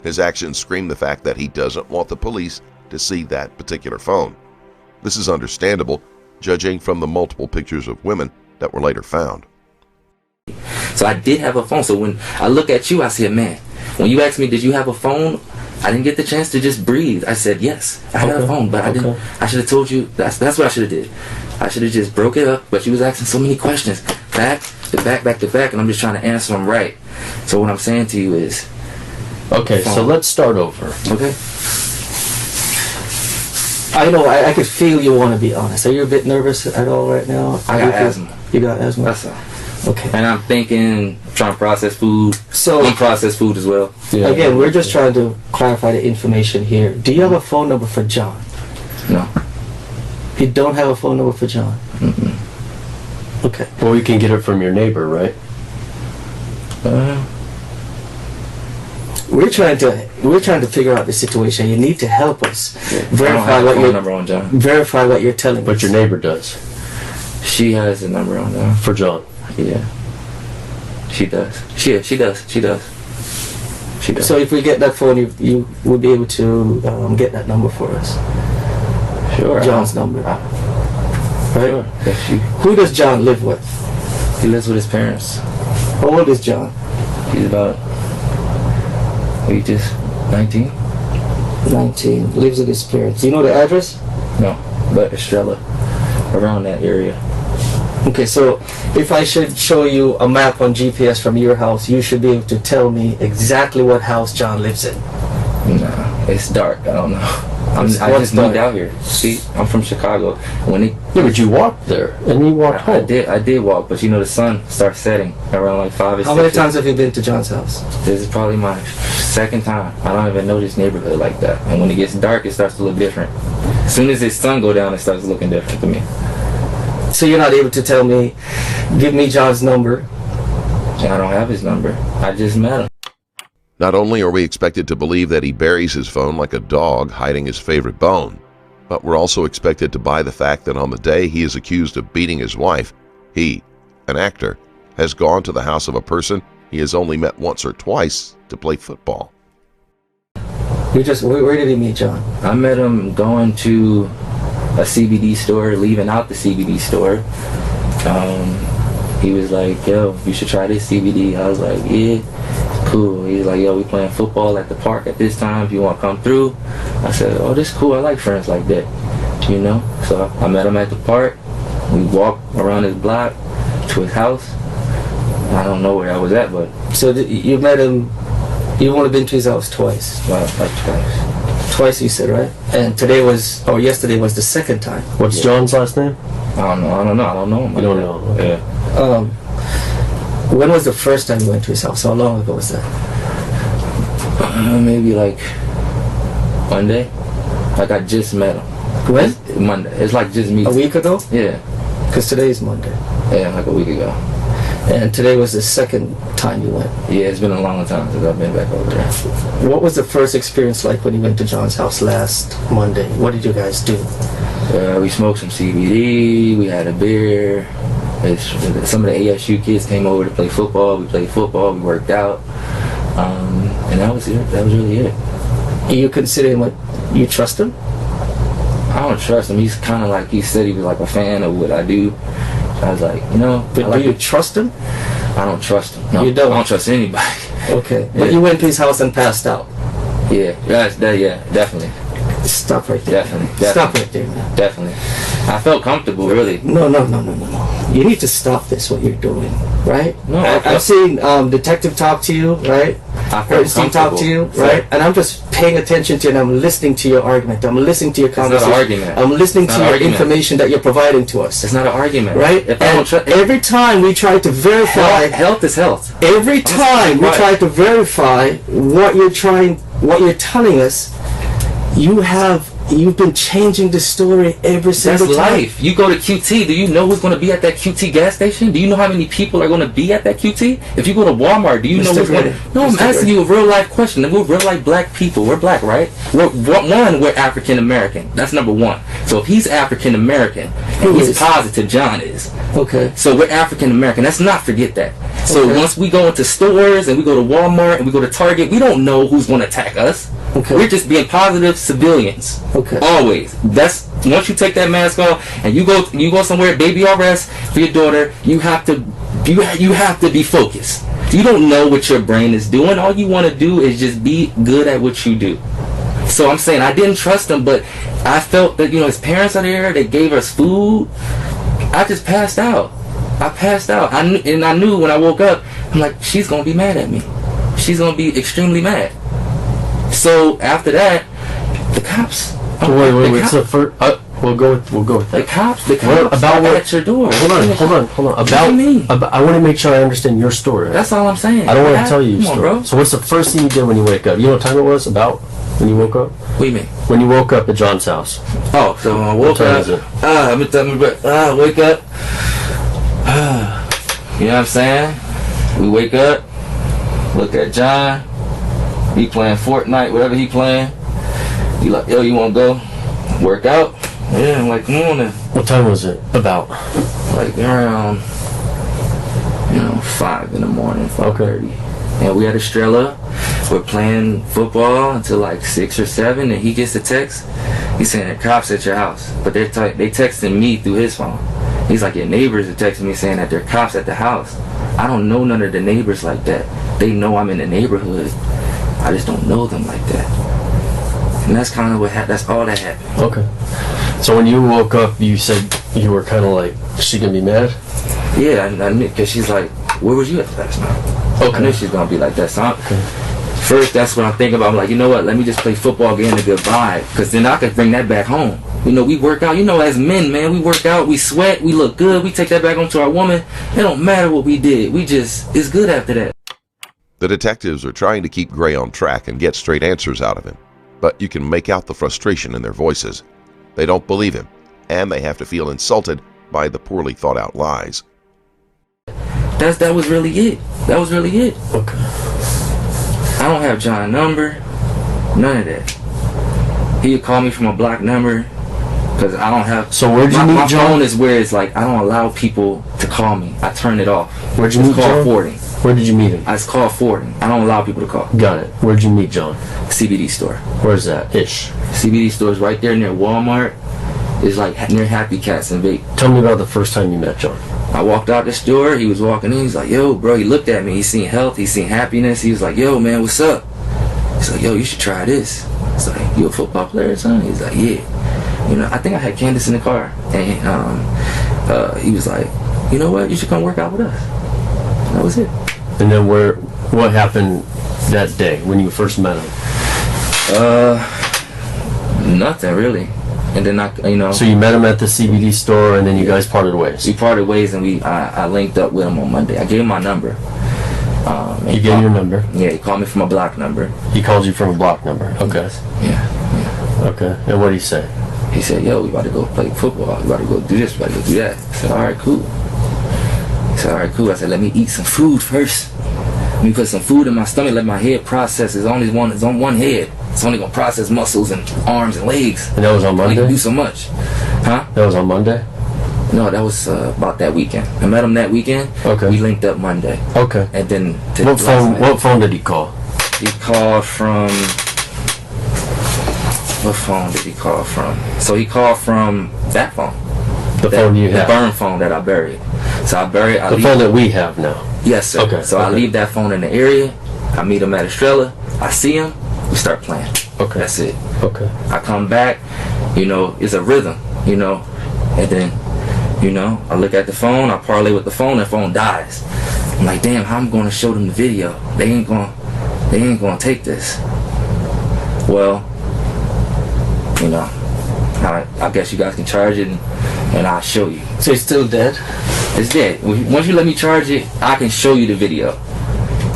His actions scream the fact that he doesn't want the police to see that particular phone. This is understandable, judging from the multiple pictures of women that were later found. So I did have a phone. So when I look at you, I said, man, when you asked me, did you have a phone? I didn't get the chance to just breathe. I said, yes, I had a phone, but I didn't. I should have told you. That's what I should have did. I should have just broke it up, but you was asking so many questions. Back to back, and I'm just trying to answer them right. So what I'm saying to you is... Okay, so let's start over. Okay. I know, I could feel you want to be honest. Are you a bit nervous at all right now? I got asthma. You got asthma? That's all. Okay. And I'm thinking, trying to process food. So unprocessed food as well. Yeah. Again, we're just trying to clarify the information here. Do you have a phone number for John? No. You don't have a phone number for John? Mm-mm. Okay. Well, you can get it from your neighbor, right? We're trying to figure out the situation. You need to help us verify what your number on John. Verify what you're telling us. But your neighbor does. She has the number on John. For John. Yeah. She does. She does. So if we get that phone, you will be able to get that number for us. Sure. John's number. Right? Sure. Who does John live with? He lives with his parents. How old is John? He's about 19. 19. Lives with his parents. Do you know the address? No, but Estrella, around that area. Okay, so if I should show you a map on GPS from your house, you should be able to tell me exactly what house John lives in. Nah, it's dark. I don't know. I just moved out here. See, I'm from Chicago. Yeah, but you walked there, and you walked home. I did walk, but you know the sun starts setting around like 5 or 6. How many times have you been to John's house? This is probably my second time. I don't even know this neighborhood like that. And when it gets dark, it starts to look different. As soon as the sun go down, it starts looking different to me. So you're not able to tell me, give me John's number? And I don't have his number. I just met him. Not only are we expected to believe that he buries his phone like a dog hiding his favorite bone, but we're also expected to buy the fact that on the day he is accused of beating his wife, he, an actor, has gone to the house of a person he has only met once or twice to play football. Where did he meet John? I met him going to a CBD store, leaving out the CBD store. He was like, yo, you should try this CBD. I was like, yeah, cool. He was like, yo, we playing football at the park at this time. If you want to come through. I said, oh, this is cool. I like friends like that, you know? So I met him at the park. We walked around his block to his house. I don't know where I was at, but... So you met him, you've only been to his house twice? Like twice. Twice, you said, right? And yesterday was the second time. What's John's last name? I don't know him. You don't know? Okay. Yeah. When was the first time you went to his house? How long ago was that? Maybe like Monday. Like I just met him. When? Monday. It's like just me. A week ago? Yeah. Because today is Monday. Yeah, like a week ago. And today was the second time you went. Yeah, it's been a long time since I've been back over there. What was the first experience like when you went to John's house last Monday? What did you guys do? We smoked some CBD. We had a beer. Some of the ASU kids came over to play football. We played football. We worked out. And that was it. That was really it. You consider him you trust him? I don't trust him. He's kind of like, he said he was like a fan of what I do. I was like, you know. But do you trust him? I don't trust him. No, you don't? I don't trust anybody. Okay. Yeah. But you went to his house and passed out? Yeah, definitely. Stop right there. Definitely. Stop right there, man. Definitely. I felt comfortable, really. No. You need to stop this, what you're doing, right? No, I've seen Detective talk to you, right? Ernestine talk to you, right? And I'm just paying attention to you, and I'm listening to your argument. I'm listening to your conversation. It's not an argument. I'm listening to your information that you're providing to us. It's not an argument. Right? Every time we try to verify... Health is health. Every time we try to verify what you're telling us, you've been changing the story every single time. That's life. You go to QT, do you know who's going to be at that QT gas station? Do you know how many people are going to be at that QT? If you go to Walmart, do you know who's going to... No, I'm asking you a real life question. We're real life black people. We're black, right? We're African American. That's number one. So if he's African American, and he's positive John is. Okay. So we're African American. Let's not forget that. So once we go into stores and we go to Walmart and we go to Target, we don't know who's going to attack us. Okay. We're just being positive civilians. Okay. Always. That's once you take that mask off and you go somewhere, baby arrest for your daughter. You have to be focused. You don't know what your brain is doing. All you want to do is just be good at what you do. So I'm saying I didn't trust him, but I felt that his parents are there. They gave us food. I just passed out. I passed out. I knew when I woke up, I'm like, she's gonna be mad at me. She's gonna be extremely mad. So after that, the cops. Wait. So we'll go with that. The cops about are at your door. Hold on. What do you mean? I want to make sure I understand your story. That's all I'm saying. I don't want to tell you your story. Bro. So what's the first thing you did when you wake up? You know what time it was? About when you woke up? What do you mean? When you woke up at John's house. Oh, so when I woke time up. is it? Wake up. You know what I'm saying? We wake up. Look at John. He playing Fortnite, whatever he playing. You like, yo, you want to go work out? Yeah, I'm like, come on then. What time was it? About? Like around, 5 in the morning, 5:30. And we had Estrella. We're playing football until like 6 or 7, and he gets a text. He's saying the cops at your house, but they texting me through his phone. He's like, your neighbors are texting me saying that there are cops at the house. I don't know none of the neighbors like that. They know I'm in the neighborhood. I just don't know them like that. And that's kind of that's all that happened. Okay. So when you woke up, you said you were kind of like, is she gonna be mad? Yeah, I knew, because she's like, where was you at last night? Okay. I knew she's gonna be like that. So first, that's what I'm thinking about. I'm like, you know what? Let me just play football, get in a good vibe, because then I could bring that back home. We work out. As men, man, we work out, we sweat, we look good, we take that back home to our woman. It don't matter what we did. It's good after that. The detectives are trying to keep Gray on track and get straight answers out of him, but you can make out the frustration in their voices. They don't believe him, and they have to feel insulted by the poorly thought out lies. That was really it. That was really it. Okay. I don't have John's number. None of that. He would call me from a blocked number because I don't have. So where'd you meet my John? phone is where it's like I don't allow people to call me. I turn it off. Where'd you it's meet called John? forwarding. Where did you meet him? It's called forwarding. I don't allow people to call. Got it. Where'd you meet John? CBD store. Where's that? Ish. CBD store is right there near Walmart. It's like near Happy Cats and Vape. Tell me about the first time you met John. I walked out the store. He was walking in. He's like, yo, bro. He looked at me. He seen health. He seen happiness. He was like, yo, man, what's up? He's like, yo, you should try this. It's like, you a football player, son? He's like, yeah. I think I had Candace in the car. And he was like, you know what? You should come work out with us. That was it. And then what happened that day when you first met him? Nothing really. And then So you met him at the CBD store, and then you guys parted ways. We parted ways, and I linked up with him on Monday. I gave him my number. He gave you your number. Yeah, he called me from a block number. He called you from a block number. Okay. Yeah. Okay. And what did he say? He said, yo, we about to go play football. We about to go do this. We about to go do that. I said, all right, cool. He said, all right, cool. I said, let me eat some food first. Let me put some food in my stomach. Let my head process. It's on one head. It's only gonna process muscles and arms and legs. And that was on Monday? Only can do so much. Huh? That was on Monday? No, that was about that weekend. I met him that weekend. Okay. We linked up Monday. Okay. And then What phone did he call? He called from. What phone did he call from? So he called from that phone. The phone you have? The burn phone that I buried. So the phone that we have now? Yes, sir. Okay. So I leave that phone in the area. I meet him at Estrella. I see him. We start playing. Okay. That's it. Okay. I come back. It's a rhythm. And then, I look at the phone. I parlay with the phone. The phone dies. I'm like, damn, how I'm going to show them the video? They ain't going to take this. Well, I guess you guys can charge it and I'll show you. So it's still dead? It's dead. Once you let me charge it, I can show you the video.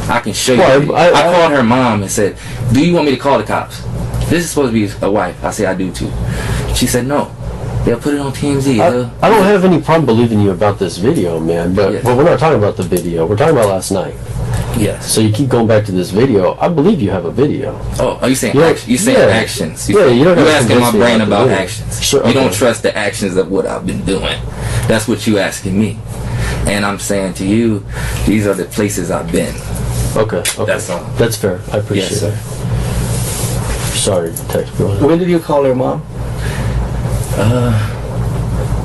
I can show you. Well, I called her mom and said, do you want me to call the cops? This is supposed to be a wife. I said, I do too. She said, no. They'll put it on TMZ. I don't have any problem believing you about this video, man, but we're not talking about the video. We're talking about last night. Yes. So you keep going back to this video. I believe you have a video. Oh, are you saying actions? You saying actions? You don't you're have to asking my brain about video. actions. Sure, You don't trust the actions of what I've been doing. That's what you asking me. And I'm saying to you, these are the places I've been. Okay. That's all. That's fair. I appreciate Yes, sir. it. Sorry, text bro. When did you call her mom?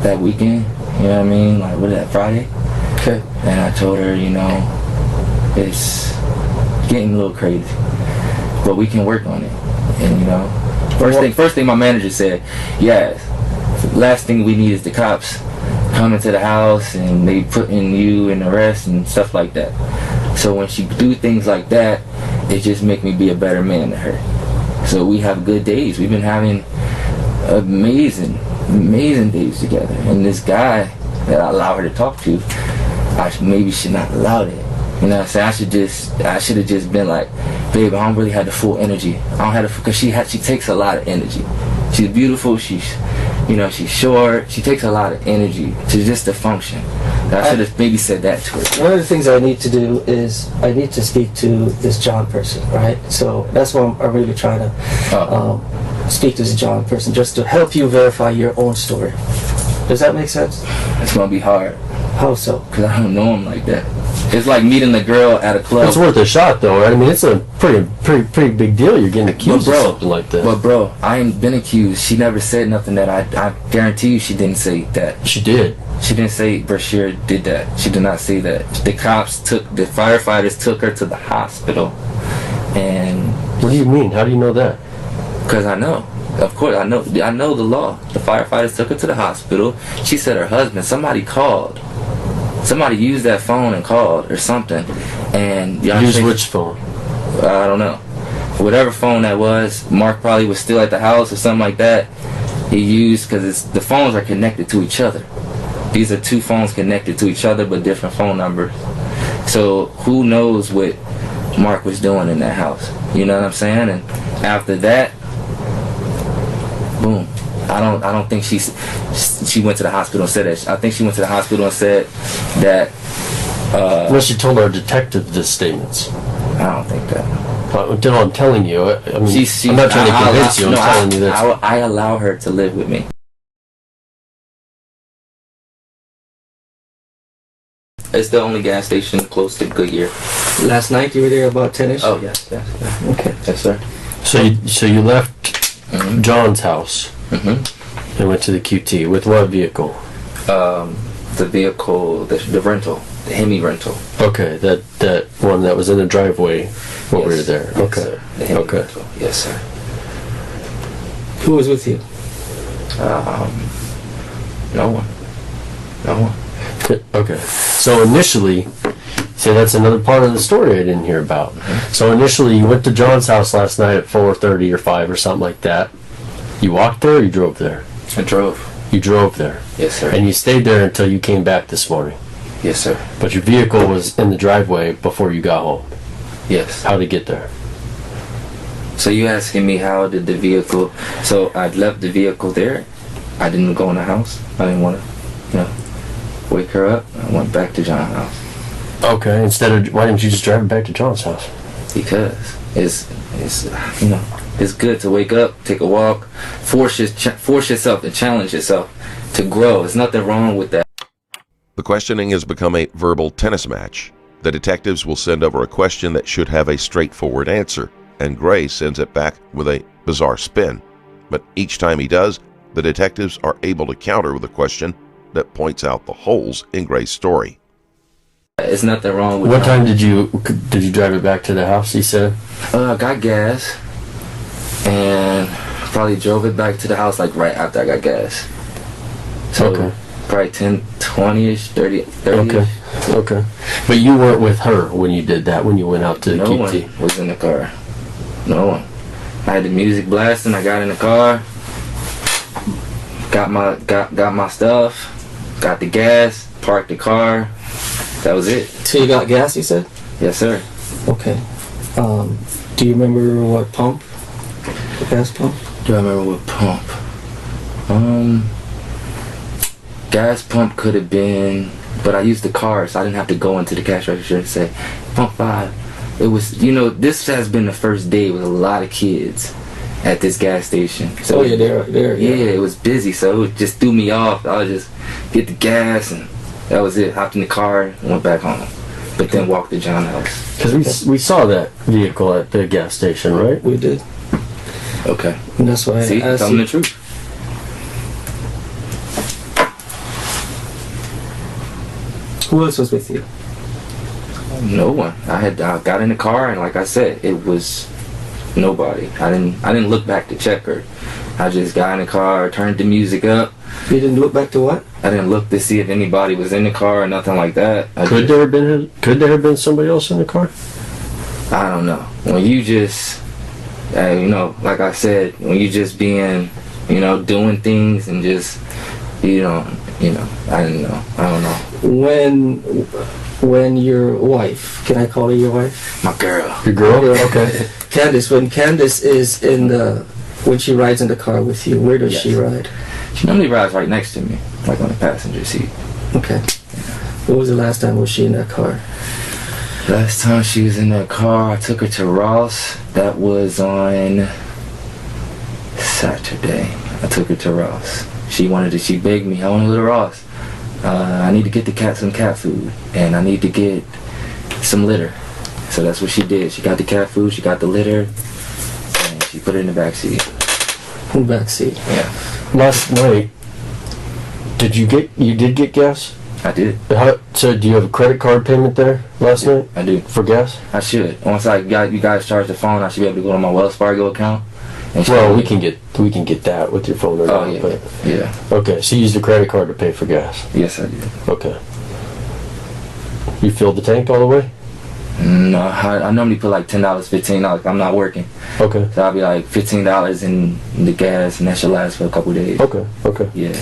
That weekend, you know what I mean? Like, what is that, Friday? Okay. And I told her, you know, it's getting a little crazy, but we can work on it. And you know, first thing my manager said, yes, last thing we need is the cops coming to the house and they putting you in arrest and stuff like that. So when she do things like that, it just make me be a better man to her. So we have good days. We've been having amazing days together. And this guy that I allow her to talk to, I maybe should not allow that. You know what I'm saying? I should have just been like, babe, I don't really have the full energy. I don't have the, because she takes a lot of energy. She's beautiful. She's short. She takes a lot of energy to function. I should have maybe said that to her. One of the things I need to do is I need to speak to this John person, right? So that's why I'm really trying to speak to this John person, just to help you verify your own story. Does that make sense? It's gonna be hard. How so? Because I don't know him like that. It's like meeting a girl at a club. It's worth a shot, though, right? I mean, it's a pretty big deal. You're getting accused of something like that. But bro, I ain't been accused. She never said nothing that I guarantee you she didn't say that. She did. She didn't say Bryshere did that. She did not say that. The firefighters took her to the hospital. And what do you mean? How do you know that? because I know. Of course, I know the law. The firefighters took her to the hospital. She said her husband, somebody called. Somebody used that phone and called or something. And Used which phone? I don't know. Whatever phone that was, Mark probably was still at the house or something like that. He used, because the phones are connected to each other. These are two phones connected to each other but different phone numbers. So who knows what Mark was doing in that house? You know what I'm saying? And after that, boom. I don't think she went to the hospital and said that. I think she went to the hospital and said that. Well, she told our detective the statements. I don't think that. I'm telling you. I mean, I'm not trying to convince you. I'm telling you that. I allow her to live with me. It's the only gas station close to Goodyear. Last night you were there about 10ish? Oh yes. Okay. Yes, sir. So you left John's house and went to the QT with what vehicle? The vehicle, the rental, the Hemi rental. Okay, that one that was in the driveway when we were there. Yes, Okay. sir. The Hemi rental. Yes, sir. Who was with you? No one. No one. Okay. So initially, see, that's another part of the story I didn't hear about. So initially, you went to John's house last night at 4:30 or 5 or something like that. You walked there or you drove there? I drove. You drove there. Yes, sir. And you stayed there until you came back this morning. Yes, sir. But your vehicle was in the driveway before you got home. Yes. How'd it get there? So you asking me how did the vehicle? So I left the vehicle there. I didn't go in the house. I didn't want to, wake her up. I went back to John's house. Okay. Why didn't you just drive it back to John's house? Because it's it's good to wake up, take a walk, force yourself and challenge yourself to grow. There's nothing wrong with that. The questioning has become a verbal tennis match. The detectives will send over a question that should have a straightforward answer, and Gray sends it back with a bizarre spin. But each time he does, the detectives are able to counter with a question that points out the holes in Gray's story. There's nothing wrong with What that. time did you drive it back to the house, he said? I got gas and probably drove it back to the house like right after I got gas. So Okay. probably 10, 20-ish, 30-ish. Okay. But you weren't with her when you did that, when you went out to No QT? one was in the car. No one. I had the music blasting. I got in the car, got my stuff, got the gas, parked the car. That was it. So you got gas, you said? Yes, sir. Okay. Do you remember what pump? The gas pump? Do I remember what pump? Gas pump could have been, but I used the car, so I didn't have to go into the cash register and say, pump 5. It was, this has been the first day with a lot of kids at this gas station. So there. Yeah, it was busy, so it just threw me off. I would just get the gas, and that was it. Hopped in the car and went back home. But then walked to John's house. Because we saw that vehicle at the gas station, right? We did. Okay. And that's why See, I asked tell them you. the truth. Who else was with you? No one. I got in the car, and like I said, it was nobody. I didn't look back to check her. I just got in the car, turned the music up. You didn't look back to what? I didn't look to see if anybody was in the car or nothing like that. Could there have been somebody else in the car? I don't know. When you just, you know, like I said, when you just being, you know, doing things and just, you know, I didn't know. I don't know. When your wife, can I call her your wife? My girl. Your girl? Yeah. Okay. Candace, when Candace is when she rides in the car with you, where does Yes. she ride? She normally rides right next to me, like on the passenger seat. Okay. When was the last time was she in that car? Last time she was in that car, I took her to Ross. That was on Saturday. I took her to Ross. She begged me, I want to go to Ross. I need to get the cat some cat food, and I need to get some litter. So that's what she did. She got the cat food, she got the litter, and she put it in the back seat. In the back seat. Yeah, Last night, you did get gas? I did. So do you have a credit card payment there last night I do. for gas? I should. Once I got you guys charge the phone, I should be able to go to my Wells Fargo account. And Well, we can get that with your phone or Oh not. yeah, But, yeah. okay, so you used a credit card to pay for gas. Yes, I did. Okay. You filled the tank all the way? No, I normally put like $10, $15. I'm not working, Okay. so I'll be like $15 in the gas, and that should last for a couple days. Okay. Okay. Yeah.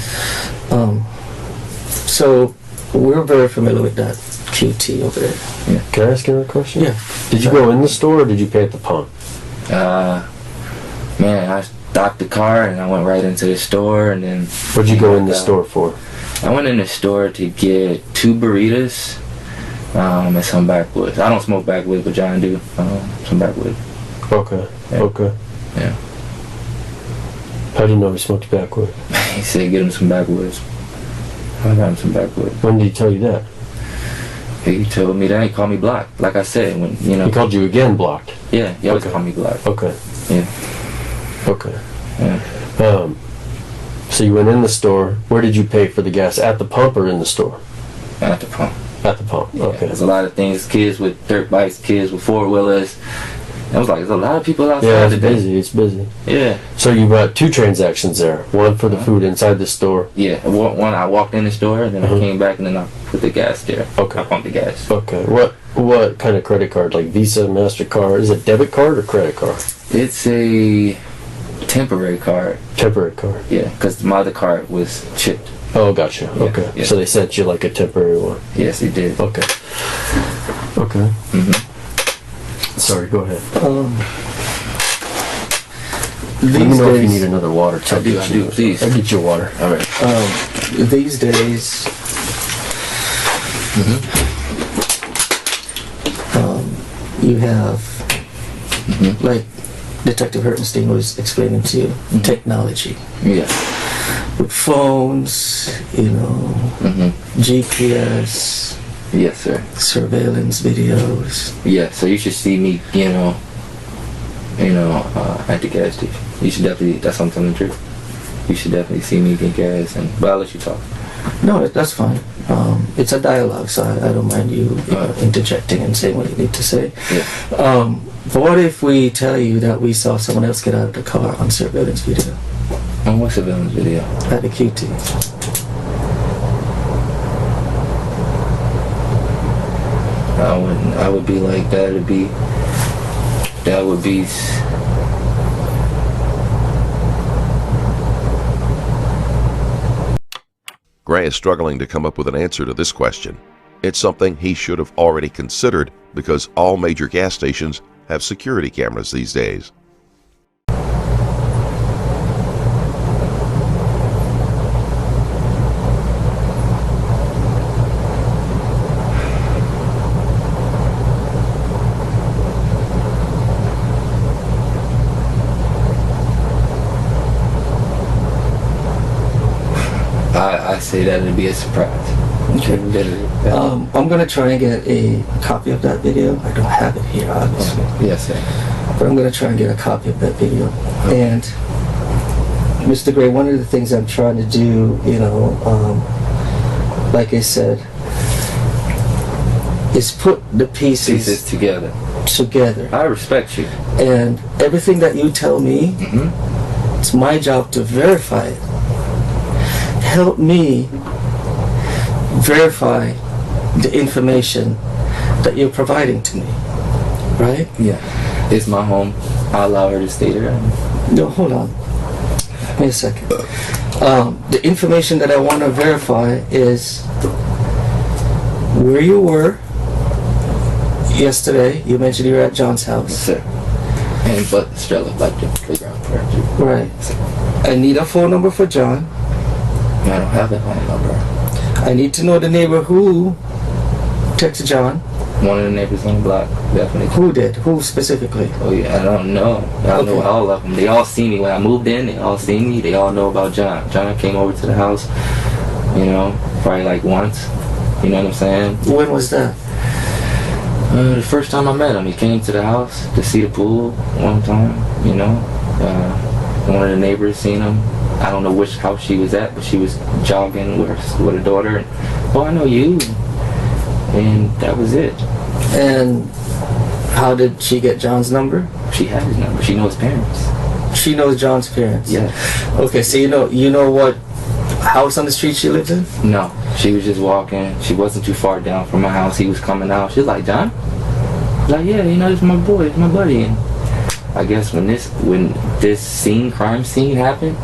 So we're very familiar with that QT over there. Can I ask you a question? Yeah. Did you go in the store or did you pay at the pump? Man, I stopped the car and I went right into the store, and then What'd you go in the store for? I went in the store to get 2 burritos and some backwoods. I don't smoke backwoods, but John do. Some backwoods. Okay. Yeah. Okay. Yeah. How do you know he smoked backwood? He said get him some backwoods. I got him some backwoods. When did he tell you that? He told me that. He called me Block. Like I said, when He called you again blocked. Yeah, he always Okay. called me Block. Okay. Yeah. Okay. Yeah. So you went in the store. Where did you pay for the gas? At the pump or in the store? At the pump. At the pump. Yeah, Okay. there's a lot of things. Kids with dirt bikes, kids with 4-wheelers. I was like, there's a lot of people outside Yeah, it's today. busy. It's busy. Yeah. So you bought 2 transactions there. One for the food inside the store. Yeah. One, I walked in the store, and then I came back, and then I put the gas there. Okay. I pumped the gas. Okay. What kind of credit card? Like Visa, MasterCard? Is it debit card or credit card? It's a temporary card. Temporary card. Yeah, because my other card was chipped. Oh, gotcha. Yeah, Okay. yeah. So they sent you like a temporary one. Yes, it did. Okay. Okay. Mm-hmm. Sorry, go ahead. These Let me know if you days, need another water. I do, please. I'll get you water. All right. these days, you have, like Detective Hertenstein was explaining to you, technology. Yeah. With phones, GPS, Yes, sir. surveillance videos. Yeah. So you should see me, at the gas station. You should definitely. That's what I'm telling the truth. You should definitely see me get gas, but I'll let you talk. No, that's fine. It's a dialogue, so I don't mind you interjecting and saying what you need to say. Yeah. But what if we tell you that we saw someone else get out of the car on surveillance video On what surveillance video? at the QT? I would be like that. That would be. Gray is struggling to come up with an answer to this question. It's something he should have already considered because all major gas stations have security cameras these days. I say that it'd be a surprise. Okay. Literally. I'm gonna try and get a copy of that video. I don't have it here, obviously. Yes, sir. but I'm going to try and get a copy of that video. And Mr. Gray, one of the things I'm trying to do, you know, like I said, is put the pieces together. I respect you. And everything that you tell me, it's my job to verify it. Help me verify the information that you're providing to me, right? Yeah. It's my home. I allow her to stay there. No, hold on. Give me a second. The information that I want to verify is where you were yesterday. You mentioned you were at John's house. Yes, sir. And but Strella, like the playground for her. Right. I need a phone number for John. I don't have that phone number. I need to know the neighbor who texted John. One of the neighbors on the block, definitely. Who did? Who specifically? Oh yeah, I don't know. I know all of them. They all see me when I moved in. They all see me. They all know about John. John came over to the house, you know, probably like once. You know what I'm saying? When was that? The first time I met him, he came to the house to see the pool one time. You know, one of the neighbors seen him. I don't know which house she was at, but she was jogging with her daughter. And, oh, I know you. And that was it. And how did she get John's number? She had his number. She knows his parents. She knows John's parents? Yeah. Okay, so you know what house on the street she lives in? No. She was just walking. She wasn't too far down from my house. He was coming out. She was like, John? I was like, yeah, you know, this is my boy. It's my buddy. And I guess when this crime scene happened,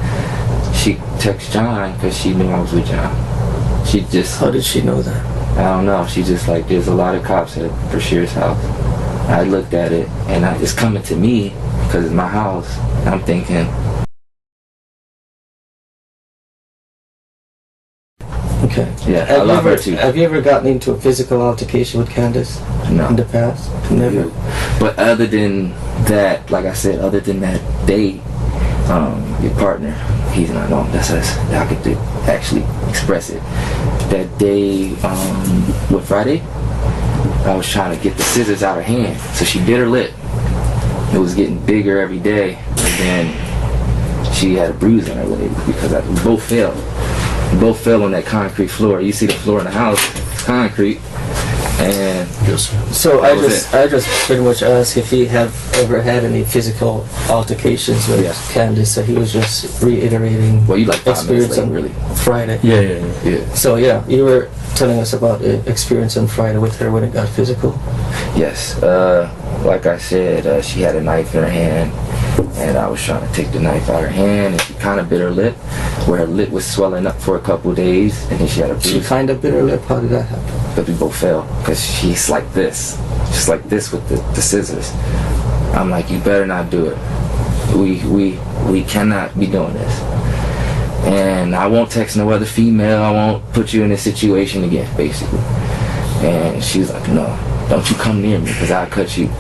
she texted John because she knew I was with John. She just... How did she know that? I don't know. She just like, there's a lot of cops at Bryshere's house. I looked at it, and it's coming to me because it's my house. I'm thinking... Okay. Yeah, I love her too. Have you ever gotten into a physical altercation with Candace? No. In the past? Never? But other than that, like I said, other than that day, your partner, he's not on. That's us. I could actually express it. That day, what, Friday? I was trying to get the scissors out of her hand. So she bit her lip. It was getting bigger every day. And then she had a bruise on her leg because we both fell. We both fell on that concrete floor. You see the floor in the house, it's concrete. And so I just pretty much asked if he have ever had any physical altercations with Candace. So he was just reiterating. Well, you like 5 minutes late, really. Friday. Yeah. So yeah, you were telling us about the experience on Friday with her when it got physical. Yes. Like I said, she had a knife in her hand, and I was trying to take the knife out of her hand, and she kind of bit her lip, where her lip was swelling up for a couple days, and then she had a bruise. She kind of bit her lip. How did that happen? But we both fell, because she's like this, just like this with the scissors. I'm like, you better not do it. We cannot be doing this. And I won't text no other female. I won't put you in this situation again, basically. And she was like, no, don't you come near me, because I'll cut you.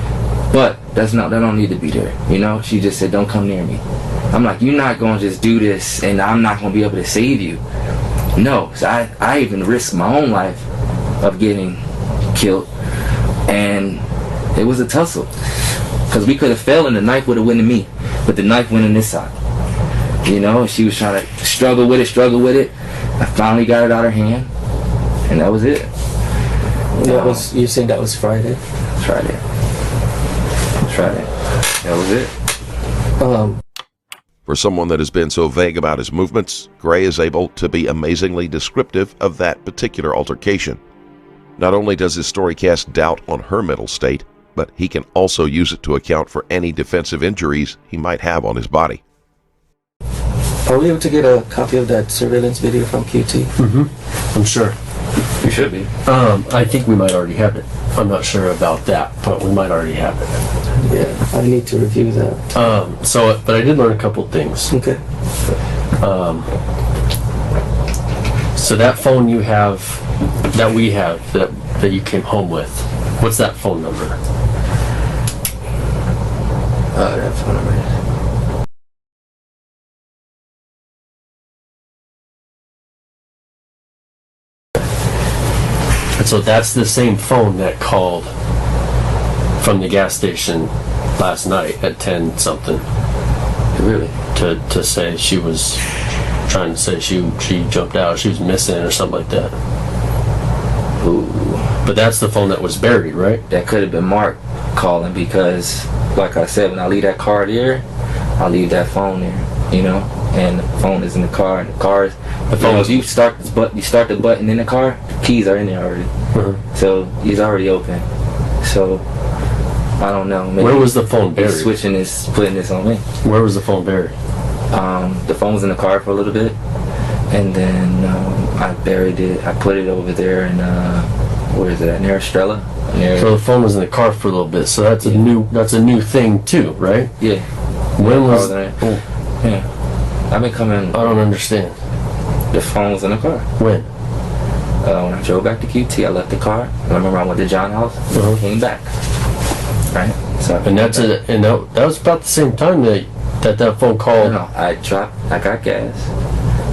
But that don't need to be there, you know? She just said, don't come near me. I'm like, you're not going to just do this, and I'm not going to be able to save you. No, so I even risked my own life of getting killed, and it was a tussle. Because we could have fell, and the knife would have went to me, but the knife went on this side. You know, she was trying to struggle with it. I finally got it out of her hand, and that was it. You saying that was Friday? Friday. That was it. For someone that has been so vague about his movements, Gray is able to be amazingly descriptive of that particular altercation. Not only does his story cast doubt on her mental state, but he can also use it to account for any defensive injuries he might have on his body. Are we able to get a copy of that surveillance video from QT? Mm-hmm. I'm sure. You should be. I think we might already have it. I'm not sure about that, but we might already have it. Yeah, I need to review that. But I did learn a couple things. Okay. So that phone you have, that we have, that you came home with, what's that phone number? That phone number is... And so that's the same phone that called from the gas station last night at 10 something. Really? To say she was trying to say she jumped out, she was missing or something like that. Ooh. But that's the phone that was buried, right? That could have been Mark calling, because, like I said, when I leave that car there, I leave that phone there, you know, and the phone is in the car, and the car's the phone. If you start the button in the car, the keys are in there already, so he's already open. So I don't know. Maybe where was the phone buried? He's switching this, putting this on me. Where was the phone buried? The phone was in the car for a little bit, and then I buried it. I put it over there in where is it? Near Estrella. So the phone was in the car for a little bit. So that's a new thing too, right? Yeah. When was? Yeah. I've been coming. I don't understand. The phone was in the car. When? When I drove back to QT, I left the car. And I remember I went to John's house. Came back. Right. So and that's it. And that was about the same time that phone called. No, I got gas.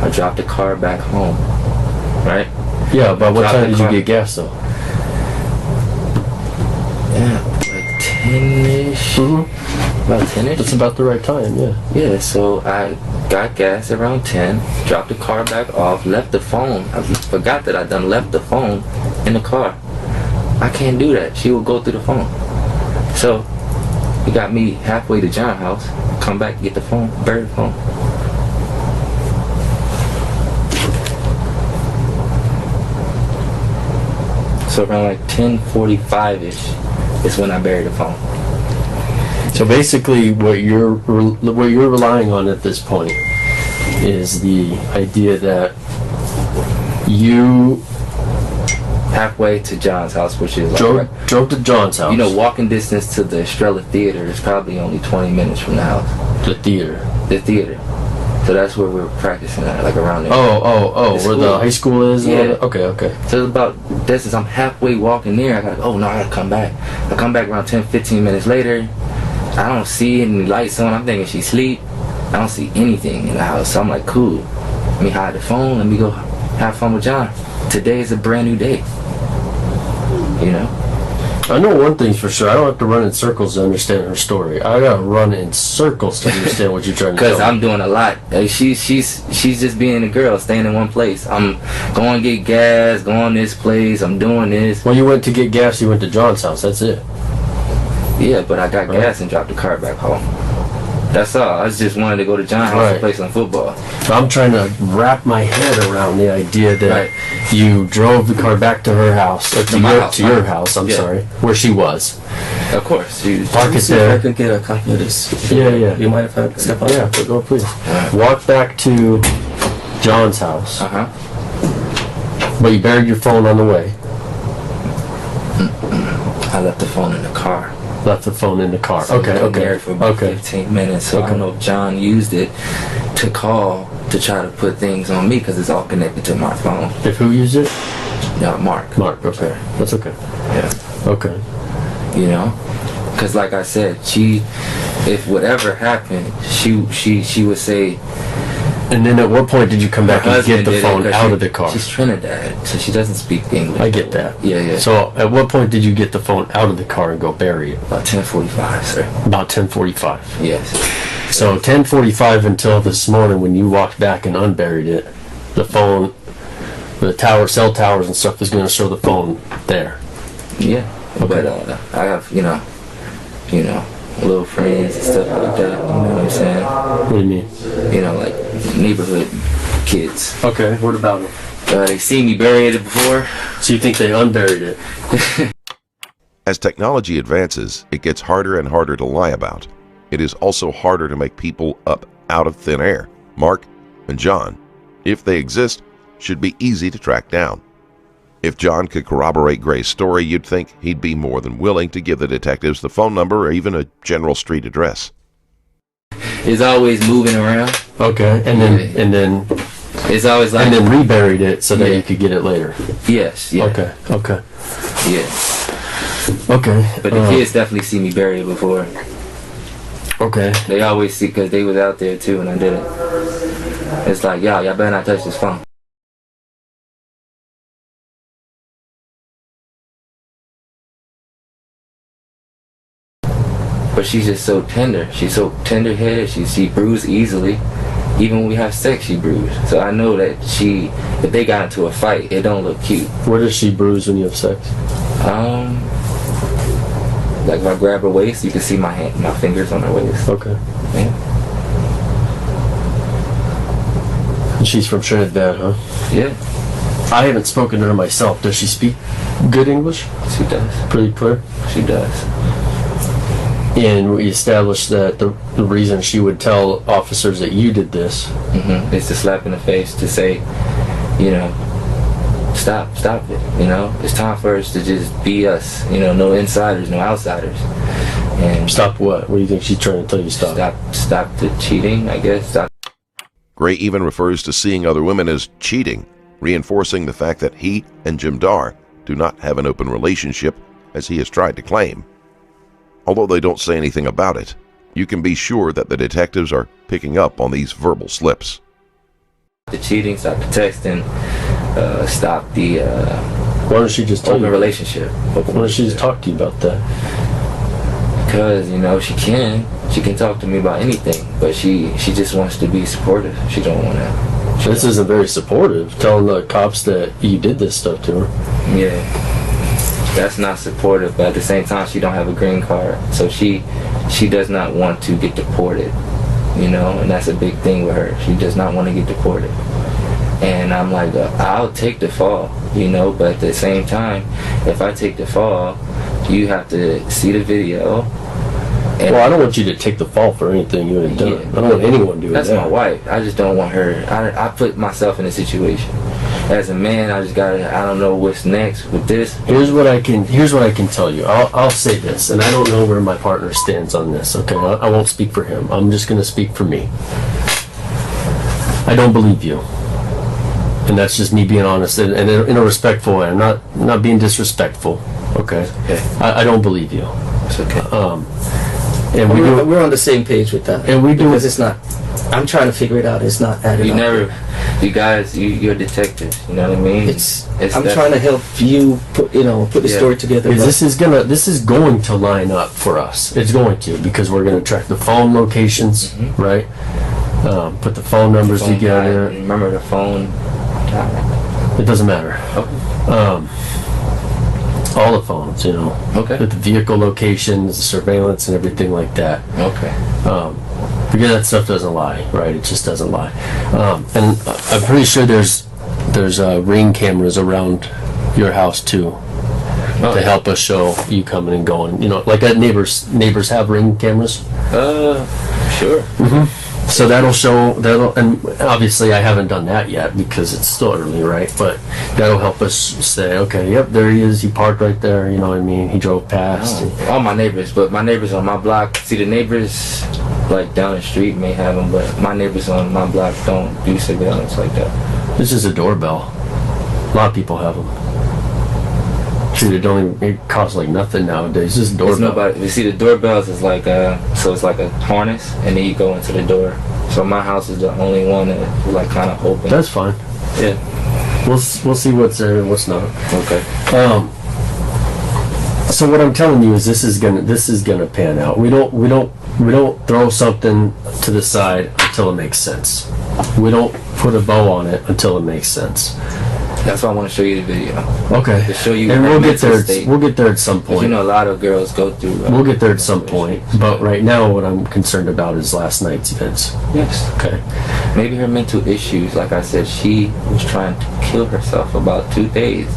I dropped the car back home. Right. Yeah. But what time did you get gas though? Yeah, like 10-ish. About 10-ish. That's about the right time, yeah. Yeah, so I got gas around 10, dropped the car back off, left the phone. I forgot that I done left the phone in the car. I can't do that. She will go through the phone. So, he got me halfway to John's house, come back, get the phone, bury the phone. So around like 10:45-ish is when I buried the phone. So basically, what you're relying on at this point is the idea that you halfway to John's house, which is drove to John's house. You know, walking distance to the Estrella Theater is probably only 20 minutes from the house. The theater. The theater. So that's where we're practicing at, like around there. Oh, where the high school is? Yeah. Okay. So it's about distance. I'm halfway walking there. I gotta come back. I come back around 10-15 minutes later. I don't see any lights on. I'm thinking she's asleep. I don't see anything in the house. So I'm like, cool. Let me hide the phone. Let me go have fun with John. Today is a brand new day. You know? I know one thing's for sure. I don't have to run in circles to understand her story. I gotta run in circles to understand what you're trying to tell me. Because I'm doing a lot. She's just being a girl, staying in one place. I'm going to get gas, going this place. I'm doing this. When you went to get gas, you went to John's house. That's it. Yeah, but I got gas and dropped the car back home. That's all. I just wanted to go to John's house to play some football. So I'm trying to wrap my head around the idea that you drove the car back to her house, or to your house. I'm sorry, where she was. Of course. Park it there. I can get a copy of this. Yeah. You might have to step out. Yeah, go please. Walk back to John's house. But you buried your phone on the way. I left the phone in the car. Left the phone in the car. So Okay. There for about 15 minutes. So I don't know if John used it to call to try to put things on me because it's all connected to my phone. If who used it? No, Mark. Okay. That's okay. Yeah. Okay. You know, because like I said, if whatever happened, she would say. And then at what point did you come back and get the phone out of the car? She's Trinidad, so she doesn't speak English. I get that. Yeah. So at what point did you get the phone out of the car and go bury it? About 10:45, sir. About 10:45. Yes. So 10:45 until this morning when you walked back and unburied it, the phone, the cell towers and stuff is going to show the phone there. Yeah. Okay. But I have, you know, little friends and stuff like that. You know what I'm saying? What do you mean? You know, like neighborhood kids. Okay. What about them? They see me buried it before. So you think they unburied it? As technology advances, it gets harder and harder to lie about. It is also harder to make people up out of thin air. Mark and John, if they exist, should be easy to track down. If John could corroborate Gray's story, you'd think he'd be more than willing to give the detectives the phone number or even a general street address. It's always moving around. Okay, and then it's always like, and then reburied it so that you could get it later. Yes. Yeah. Okay. Yeah. Okay. But the kids definitely see me buried before. Okay. They always see, because they was out there too and I did it. It's like, y'all better not touch this phone. but she's just so tender. She's so tender-headed. She bruised easily. Even when we have sex, she bruised. So I know that if they got into a fight, it don't look cute. Where does she bruise when you have sex? Like if I grab her waist, you can see my fingers on her waist. Okay. Yeah. And she's from Trinidad, huh? Yeah, I haven't spoken to her myself. Does she speak good English? she does. Pretty clear? She does. And we established that the reason she would tell officers that you did this It's to slap in the face to say, stop it. It's time for us to just be us. No insiders, no outsiders. And stop what? What do you think she's trying to tell you? Stop the cheating, I guess. Stop. Gray even refers to seeing other women as cheating, reinforcing the fact that he and Jim Dar do not have an open relationship, as he has tried to claim. Although they don't say anything about it, you can be sure that the detectives are picking up on these verbal slips. The cheating, stop the texting, stop the Why don't she just tell open you? relationship. Why don't she just talk to you about that? Because she can talk to me about anything, but she just wants to be supportive. She don't want to. This isn't very supportive, telling the cops that you did this stuff to her. Yeah, that's not supportive. But at the same time, she don't have a green card, so she does not want to get deported. And that's a big thing with her. She does not want to get deported. And I'm like, I'll take the fall, but at the same time, if I take the fall, you have to see the video. And Well, I don't want you to take the fall for anything you have done. Yeah. I don't want anyone doing that's that. my wife. I just don't want her. I put myself in a situation. As a man, I just gotta. I don't know what's next with this. Here's what I can tell you. I'll say this, and I don't know where my partner stands on this. Okay, I won't speak for him. I'm just going to speak for me. I don't believe you, and that's just me being honest and in a respectful way. I'm not being disrespectful. Okay, Okay. I don't believe you. It's okay. And We're on the same page with that. And we do- Because it's not. I'm trying to figure it out. It's not adding up. You guys, you're detectives. You know what I mean? I'm trying to help you put the story together. Because but this is going to line up for us. It's going to, because we're going to track the phone locations, right? Put the phone numbers Phone together. guy, remember the phone? It doesn't matter. Okay. All the phones, Okay. with the vehicle locations, the surveillance, and everything like that. Okay. Because that stuff doesn't lie, right? It just doesn't lie. And I'm pretty sure there's ring cameras around your house too, to help us show you coming and going. Like that neighbors have ring cameras. Sure. So that'll, and obviously I haven't done that yet because it's still early, right? But that'll help us say, okay, yep, there he is. He parked right there. You know what I mean? He drove past. All my neighbors, but my neighbors on my block. See, the neighbors like down the street may have them, but my neighbors on my block don't do surveillance like that. This is a doorbell. A lot of people have them. Shoot, it costs like nothing nowadays. This is There's doorbell. nobody. You see, the doorbells is like so it's like a harness, and then you go into the door. So my house is the only one that like kind of open. That's fine. Yeah. We'll see what's there and what's not. Okay. So what I'm telling you is this is gonna pan out. We don't throw something to the side until it makes sense. We don't put a bow on it until it makes sense. That's why I want to show you the video. Okay. To show you and her we'll get mental there. state. We'll get there at some point. A lot of girls go through. We'll get there at some point. But right now, what I'm concerned about is last night's events. Yes. Okay. Maybe her mental issues. Like I said, she was trying to kill herself about 2 days.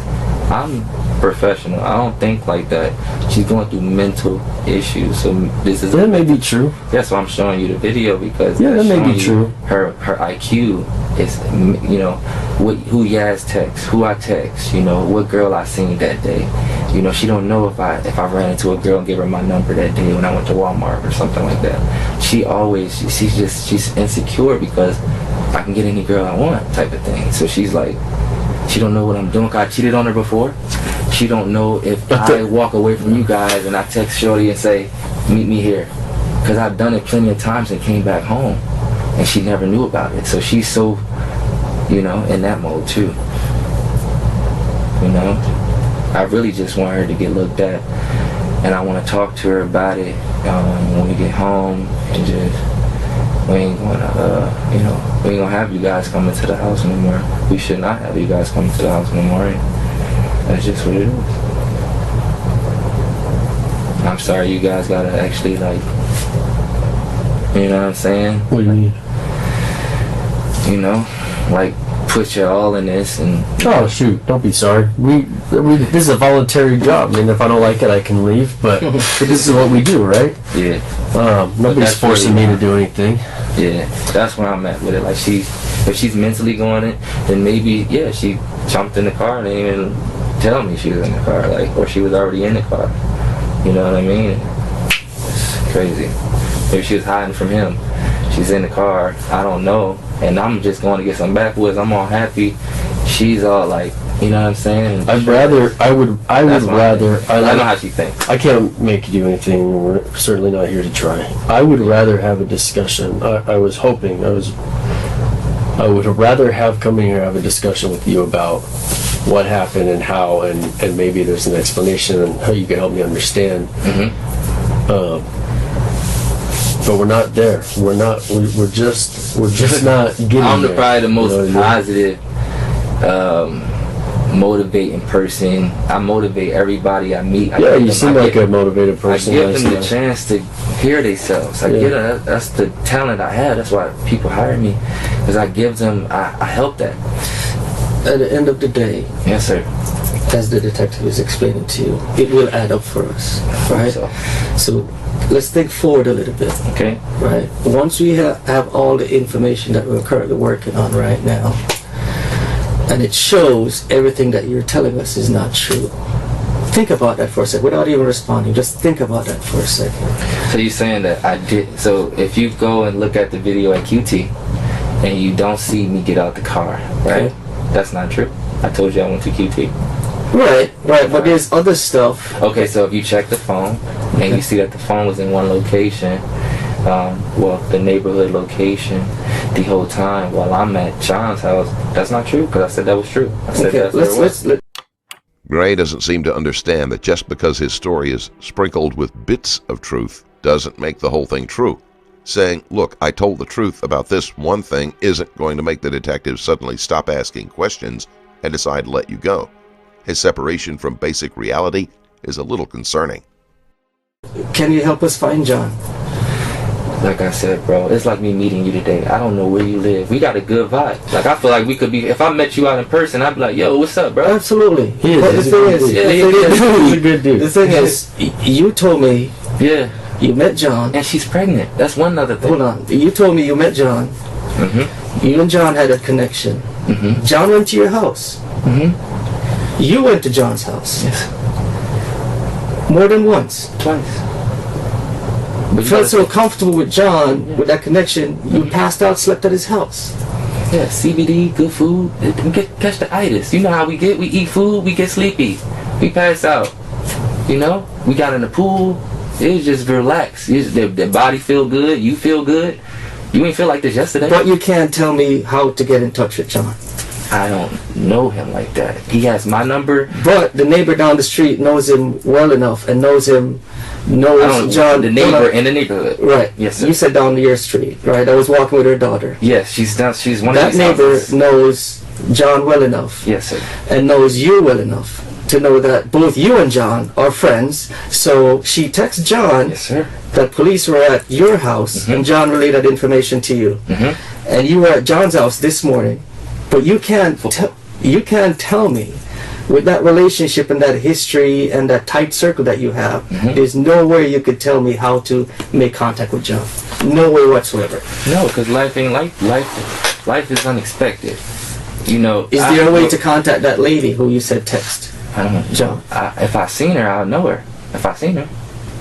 I'm professional. I don't think like that. She's going through mental issues. So this is. That may be true. That's why I'm showing you the video, because Yeah, that may be showing you true. Her IQ is, who Yaz texts, who I text, what girl I seen that day. She don't know if I ran into a girl and gave her my number that day when I went to Walmart or something like that. She's insecure because I can get any girl I want type of thing. So she's like, she don't know what I'm doing. 'Cause I cheated on her before. She don't know if I walk away from you guys and I text Shorty and say, meet me here. Because I've done it plenty of times and came back home. And she never knew about it. So she's so, in that mode too. I really just want her to get looked at and I want to talk to her about it when we get home, and just we ain't gonna, you know, we ain't gonna have you guys coming to the house no more. We should not have you guys coming to the house no more. And that's just what it is. I'm sorry you guys gotta actually, like, you know what I'm saying? What do you mean? You know, like, put your all in this and... Oh shoot! Don't be sorry. We this is a voluntary job. I mean, if I don't like it, I can leave. But this is what we do, right? Yeah. Nobody's that's forcing really me to do anything. Yeah, that's where I'm at with it. Like, if she's mentally going it, then maybe, yeah, she jumped in the car and didn't even tell me she was in the car, like, or she was already in the car. You know what I mean? It's crazy. Maybe she was hiding from him. She's in the car. I don't know. And I'm just going to get some backwoods. I'm all happy. She's all like, you know what I'm saying? I would rather. I know how she thinks. I can't make you do anything. We're certainly not here to try. I would rather have a discussion. I would rather come in here and have a discussion with you about what happened and how, and maybe there's an explanation and how you can help me understand. But we're not there. We're not. We're just not getting. I'm there. probably the most You know what I mean? positive, motivating person. I motivate everybody I meet. You seem like a motivated person. I give them the chance to hear themselves. That's the talent I have. That's why people hire me, because I give them. I help that. At the end of the day, Yes, sir. as the detective is explaining to you, it will add up for us, right? So let's think forward a little bit, Okay. right? Once we have all the information that we're currently working on right now, and it shows everything that you're telling us is not true. Think about that for a second, without even responding. Just think about that for a second. So you're saying that I did. So if you go and look at the video at QT, and you don't see me get out the car, right? Okay. That's not true. I told you I went to QT. Right, but there's other stuff. Okay, so if you check the phone and you see that the phone was in one location, the neighborhood location, the whole time while I'm at John's house, that's not true, because I said that was true. I said that's where it was. Gray doesn't seem to understand that just because his story is sprinkled with bits of truth doesn't make the whole thing true. Saying, look, I told the truth about this one thing isn't going to make the detective suddenly stop asking questions and decide to let you go. His separation from basic reality is a little concerning. Can you help us find John? Like I said, bro, it's like me meeting you today. I don't know where you live. We got a good vibe. Like, I feel like we could be, if I met you out in person, I'd be like, yo, what's up, bro? Absolutely. But the thing is, he's a good dude. The thing is, you told me Yeah. you met John. And she's pregnant. That's one other thing. Hold on. You told me you met John. Mm-hmm. You and John had a connection. Mm-hmm. John went to your house. Mm-hmm. You went to John's house. Yes. More than once. Twice. You felt so comfortable with John, with that connection, you passed out, slept at his house. Yeah, CBD, good food. Catch the itis. You know how we get. We eat food, we get sleepy. We pass out. You know? We got in the pool. It was just relaxed. The body feel good. You feel good. You ain't feel like this yesterday. But you can't tell me how to get in touch with John. I don't know him like that. He has my number. But the neighbor down the street knows him well enough and knows John. The neighbor in the neighborhood. Right. Yes, sir. You said down your street, right? I was walking with her daughter. Yes, she's one that of these neighbor houses. knows John well enough. Yes, sir. And knows you well enough to know that both you and John are friends. So she texts John Yes, sir. that police were at your house, and John relayed that information to you. Mm-hmm. And you were at John's house this morning, but you can't tell me, with that relationship and that history and that tight circle that you have, there's no way you could tell me how to make contact with John. No way whatsoever. No, because life ain't like life. Life is unexpected. You know. Is there a way to contact that lady who you said text? I don't know. John. If I seen her, I'll know her. If I seen her,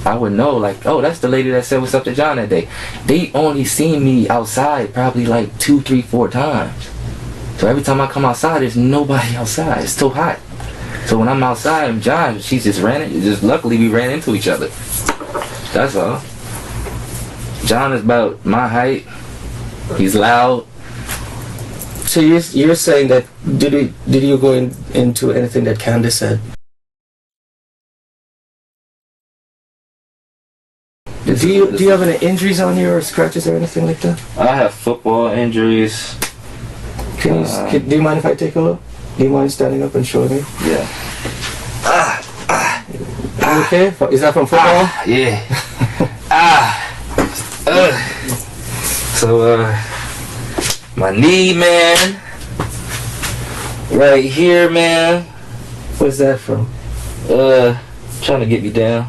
I would know, like, oh, that's the lady that said what's up to John that day. They only seen me outside probably like 2, 3, 4 times. So every time I come outside, there's nobody outside. It's too hot. So when I'm outside and John, she just luckily we ran into each other. That's all. John is about my height. He's loud. So you're saying that did you go into anything that Candace said? Do you have any injuries on you or scratches or anything like that? I have football injuries. Do you mind if I take a look? Do you mind standing up and showing me? Yeah. You okay? Is that from football? Yeah. So, my knee, man. Right here, man. Where's that from? Trying to get me down.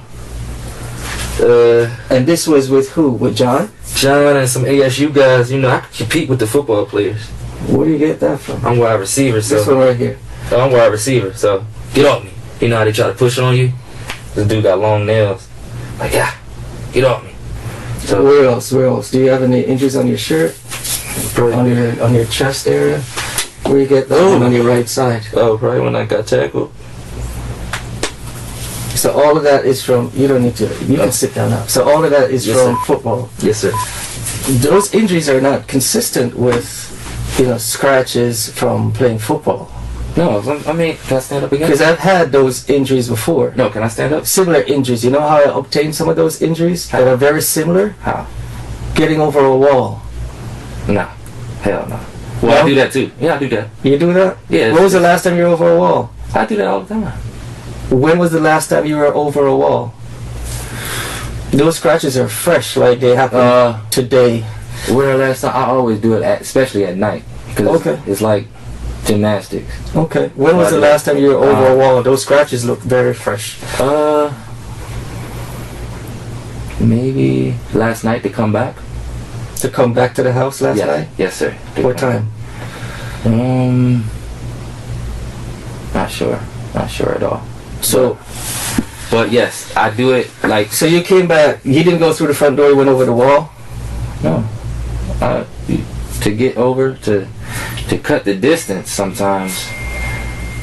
And this was with who? With John? John and some ASU guys. You know, I can compete with the football players. Where do you get that from? I'm wide receiver, so. This one right here. I'm wide receiver, so get off me. You know how they try to push on you? This dude got long nails. Like, yeah, get off me. So, Where else? Where else? Do you have any injuries on your shirt? On your chest area? Where you get that one on your right side? oh, probably when I got tackled. So all of that is from, you don't need to, you can sit down now. So all of that is Yes, from sir. football. Yes, sir. Those injuries are not consistent with, scratches from playing football. No, I mean, can I stand up again? Because I've had those injuries before. No, can I stand up? Similar injuries. You know how I obtained some of those injuries that are very similar? How? Getting over a wall. No. Hell no. Well, No? I do that too. Yeah, I do that. You do that? Yeah. When was the last time you were over a wall? I do that all the time. When was the last time you were over a wall? Those scratches are fresh, like they happen today. Well, last time I always do it, especially at night, because Okay. it's like gymnastics. Okay. When was the last time you were over a wall? Those scratches look very fresh. Maybe last night to come back. To come back to the house last night? Yes, sir. What time? Not sure. Not sure at all. So, But yes, I do it like so you came back. You didn't go through the front door. You went over the wall. no. To get over to cut the distance. Sometimes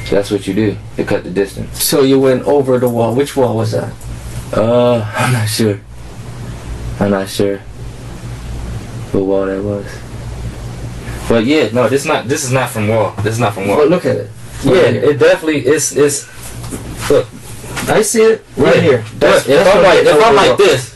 that's what you do to cut the distance. So you went over the wall. Which wall was that? I'm not sure. I'm not sure what wall that was. But yeah, no, this is not from wall. This is not from wall. Well, look at it. Yeah, it definitely is. Look, I see it right yeah. here. If I'm like this,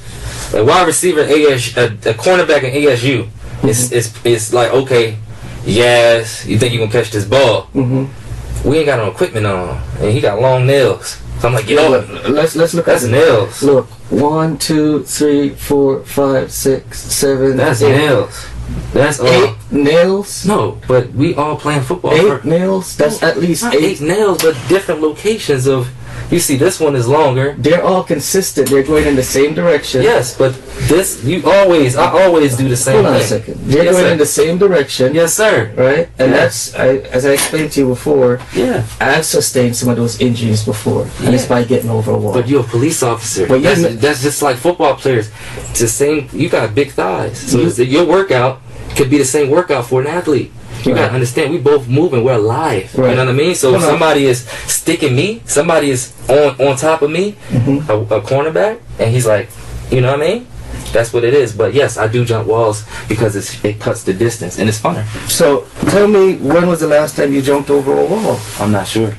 a wide receiver, a cornerback in ASU, it's like, okay, yes, you think you gonna catch this ball? Mm-hmm. We ain't got no equipment on, and he got long nails. So I'm like, you know what? Let's look That's at it. nails. Look, 1, 2, 3, 4, 5, 6, 7. That's 8. nails. That's all. 8 nails. No, but we all playing football. 8 nails. That's at least Not 8. 8 nails, but different locations of. You see, this one is longer. They're all consistent. They're going in the same direction. Yes, but this I always do the same Hold on a thing. second. They're Yes, going sir. in the same direction. Yes, sir. Right? And Yeah. that's, as I explained to you before, Yeah. I've sustained some of those injuries before. And it's Yeah. by getting over a wall. But you're a police officer. But That's just like football players. It's the same. You got big thighs, so You- your workout could be the same workout for an athlete. You Right. gotta understand, we both moving, we're alive. Right. You know what I mean? So if Hold on. somebody is sticking me, somebody is on top of me, Mhm. a cornerback, and he's like, you know what I mean? That's what it is. But yes, I do jump walls because it cuts the distance and it's funner. So tell me, when was the last time you jumped over a wall? I'm not sure.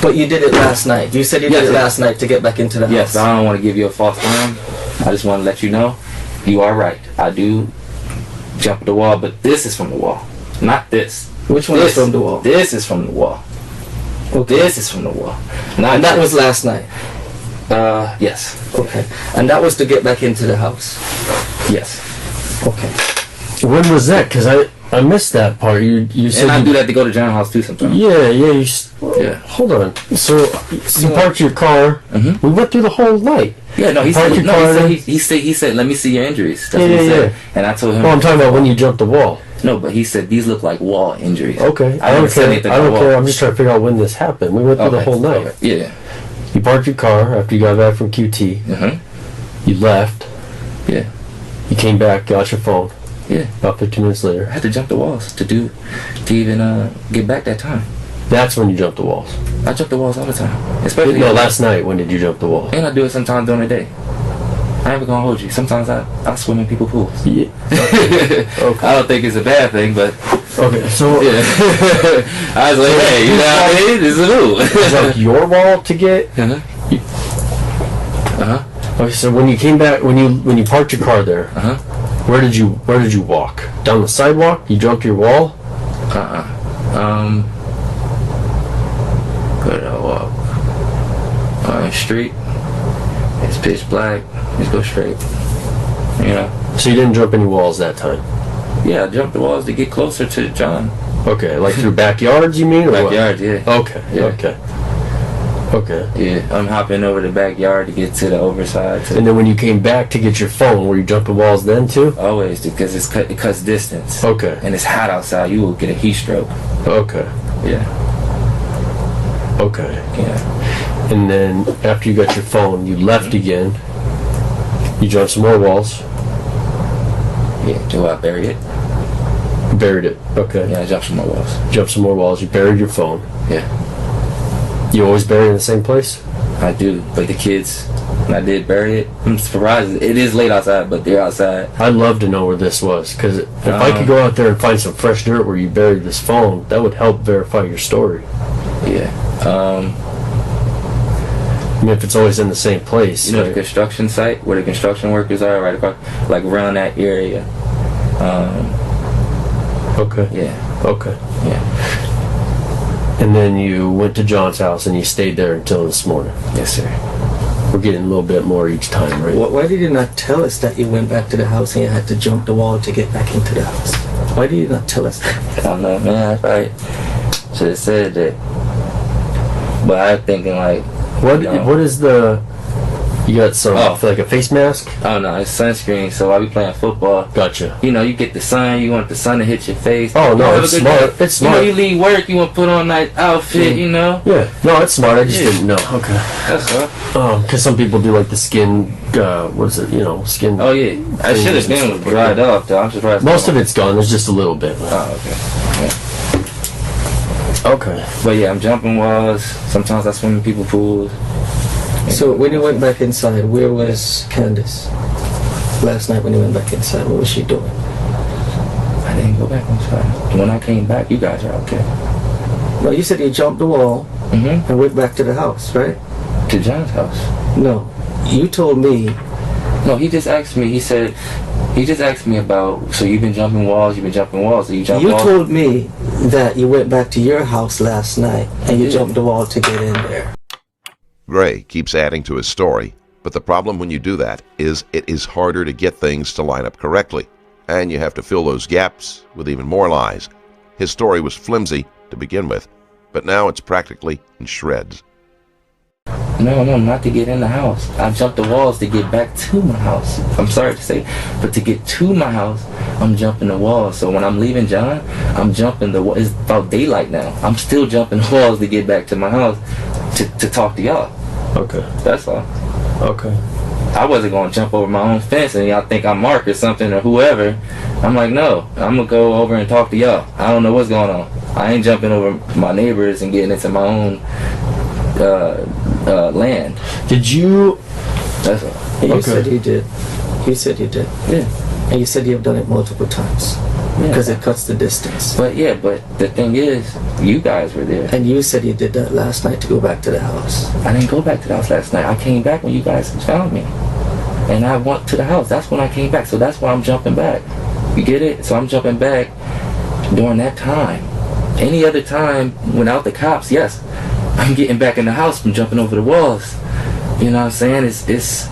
But you did it last night. You said you Yes, did it yes. last night to get back into the Yes, house. I don't want to give you a false time. I just want to let you know, you are right. I do jump the wall, but this is from the wall, not this. Which one is from the wall? This is from the wall. Okay. This is from the wall. Not And that was last night. yes, Okay. And that was to get back into the house. yes. Okay. When was that? Because I missed that part. You said And I you, do that to go to John's house too sometimes. Yeah. Yeah. Hold on. So you parked your car. Mhm. We went through the whole night. Yeah, no, he Park said, your no, car he said, there. he said, let me see your injuries. That's Yeah, what he yeah, said. And I told him, Well, I'm talking about when you jumped the wall. no, but he said these look like wall injuries. Okay. I never said anything I don't about care. wall. I'm just trying to figure out when this happened. We went through the Okay, whole night. okay, yeah. You parked your car after you got back from QT. Mm-hmm. You left. Yeah. You came back, got your phone. Yeah. About 15 minutes I later. had to jump the walls to even get back that time. That's when you jumped the walls. I jump the walls all the time, especially No, last night. When did you jump the walls? And I do it sometimes during the day. I ain't even gonna hold you. Sometimes I swim in people's pools. Yeah. I don't think it's a bad thing, but Okay. So yeah. I was like, hey, you know what I mean? This is a move. jump your wall to get. Uh-huh. Okay, so when you came back, when you parked your car there, where did you walk? Down the sidewalk? You jumped your wall? Where did I walk? On the street. It's pitch black. Just go straight. You know. So you didn't jump any walls that time? Yeah, I jumped the walls to get closer to John. Okay, like through backyards, you mean? Or Backyard, yeah. Okay, Yeah. okay. Yeah, I'm hopping over the backyard to get to the overside. And then when you came back to get your phone, were you jumping walls then too? Always, because it cuts distance. Okay. And it's hot outside. You will get a heat stroke. Okay. Yeah. Okay. Yeah. And then after you got your phone, you left again. You jumped some more walls. Yeah. Do I bury it? Buried it. Okay. Yeah, I jumped some more walls. Jumped some more walls. You buried your phone. Yeah. You always bury it in the same place? I do, but the kids, when I did bury it, I'm surprised. It is late outside, but they're outside. I'd love to know where this was, because if I could go out there and find some fresh dirt where you buried this phone, that would help verify your story. Yeah. I mean, if it's always in the same place. You know, right? the construction site where the construction workers are, right across, like around that area. Okay. Yeah. Okay. Yeah. And then you went to John's house and you stayed there until this morning. Yes, sir. We're getting a little bit more each time, right? Why did you not tell us that you went back to the house and you had to jump the wall to get back into the house? Why did you not tell us that? I don't know, man. I probably should have said that. But I'm thinking like, What is the... You got some, like a face mask? Oh no, it's sunscreen. So while we playing football, Gotcha. you know, you get the sun. You want the sun to hit your face. Oh no, Have it's a good smart. day. It's smart. You know, you leave work, you want to put on that outfit. You know. Yeah, no, it's smart. I just didn't know. Okay. That's all. Because some people do like the skin, what is it, skin. Oh yeah, I should have been dried off though. I'm surprised. Most of it's gone. There's just a little bit. Oh okay. Yeah. Okay. But yeah, I'm jumping walls. Sometimes I swim in people's pools. So when you went back inside, where was Candace? Last night when you went back inside, what was she doing? I didn't go back inside. When I came back, you guys are out there. No, you said you jumped the wall and went back to the house, right? To John's house. No, you told me. No, he just asked me. He just asked me about. So you've been jumping walls. You've been jumping walls. So you jump walls. You told me that you went back to your house last night and you jumped the wall to get in there. Gray keeps adding to his story, but the problem when you do that is it is harder to get things to line up correctly, and you have to fill those gaps with even more lies. His story was flimsy to begin with, but now it's practically in shreds. No, not to get in the house. I jumped the walls to get back to my house. I'm sorry to say, but to get to my house, I'm jumping the walls. So when I'm leaving John, I'm jumping the walls. It's about daylight now. I'm still jumping the walls to get back to my house to talk to y'all. Okay. That's all. Okay. I wasn't going to jump over my own fence and y'all think I'm Mark or something or whoever. I'm like, no, I'm going to go over and talk to y'all. I don't know what's going on. I ain't jumping over my neighbors and getting into my own land. Did you... That's all. You said you did. You said you did. Yeah. And you said you've done it multiple times. Because it cuts the distance. But the thing is, you guys were there. And you said you did that last night to go back to the house. I didn't go back to the house last night. I came back when you guys found me. And I went to the house. That's when I came back. So that's why I'm jumping back. You get it? So I'm jumping back during that time. Any other time without the cops, yes, I'm getting back in the house from jumping over the walls. You know what I'm saying? It's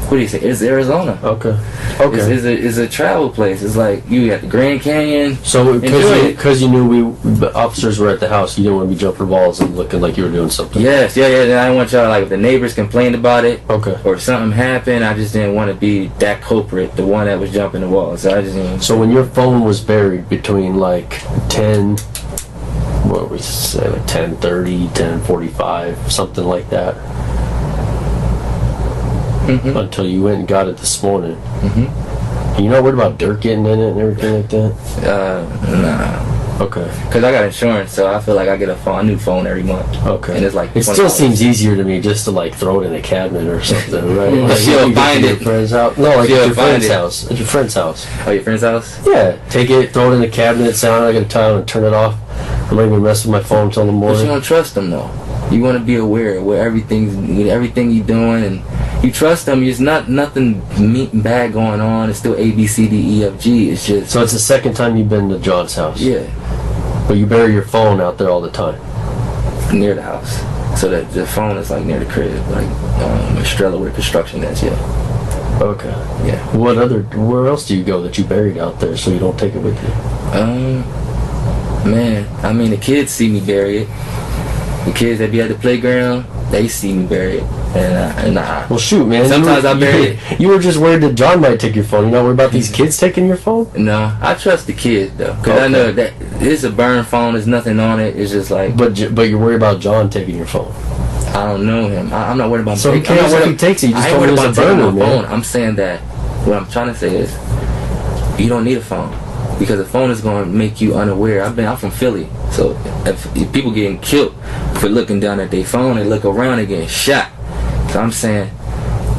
what do you say? It's Arizona. Okay. It's a travel place. It's like you at the Grand Canyon. So because you knew the officers were at the house, you didn't want to be jumping walls and looking like you were doing something. Yes, yeah. I didn't want y'all, like, if the neighbors complained about it, okay, or something happened, I just didn't want to be that culprit, the one that was jumping the walls. So I just didn't. So when your phone was buried between like 10, what we say, like 10:30, 10:45, something like that. Until you went and got it this morning. You not worried about dirt getting in it and everything like that? Nah. Okay. Because I got insurance, so I feel like I get a new phone every month. Okay. And it's like it still seems easier to me just to like throw it in a cabinet or something, right? Like, she'll find it. Friend's house. No, like at your friend's house. At your friend's house. Oh, your friend's house? Yeah. Take it, throw it in the cabinet, sound like a tile, and turn it off. I'm not even mess with my phone until the But morning. you don't trust them though. You want to be aware of where everything you're doing, and you trust them. There's nothing bad going on. It's still A, B, C, D, E, F, G. It's just. So it's the second time you've been to John's house. Yeah. But you bury your phone out there all the time. Near the house, so that the phone is like near the crib, like Estrella where construction is. Yeah. Okay. Yeah. Where else do you go that you buried out there so you don't take it with you? Man, I mean, the kids see me bury it. The kids that be at the playground, they see me bury it. And I Well, shoot, man. Sometimes I bury it. You were just worried that John might take your phone. You not worried about these kids taking your phone? No, I trust the kids though, because I know that it's a burn phone. There's nothing on it. It's just like. But you're worried about John taking your phone. I don't know him. I'm not worried about. So who cares if he takes it? You just I ain't told me worried it was about a taking burner, my phone. man. I'm saying that what I'm trying to say is, you don't need a phone. Because a phone is going to make you unaware. I'm from Philly, so if people getting killed for looking down at their phone, they look around and getting shot. So I'm saying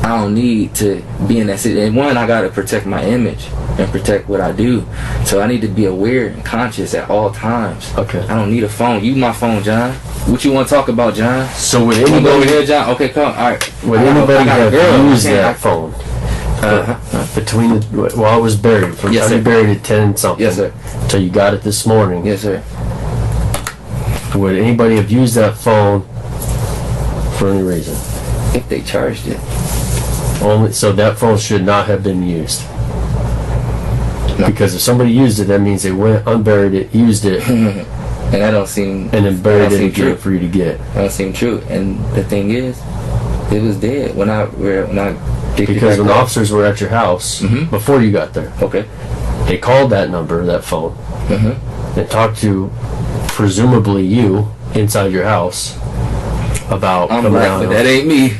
I don't need to be in that situation. And one, I got to protect my image and protect what I do. So I need to be aware and conscious at all times. Okay. I don't need a phone. You my phone, John. What you want to talk about, John? So would You want to go over anybody, here, John? Okay, come. All right. would I anybody got a have girl. used that phone? Between while I was buried, from Yes, time you sir. buried at 10 something, Yes, sir. till you got it this morning, Yes, sir. would anybody have used that phone for any reason? If they charged it. Only so that phone should not have been used. No. Because if somebody used it, that means they went, unburied it, used it, and And that don't seem. then buried that don't it seem again true. for you to get. That don't seem true. And the thing is, it was dead when I picked it Because back when the up. officers were at your house Mhm. before you got there, Okay. they called that number, that phone, Mm-hmm. and talked to presumably you inside your house about I'm coming black, out. but that ain't me.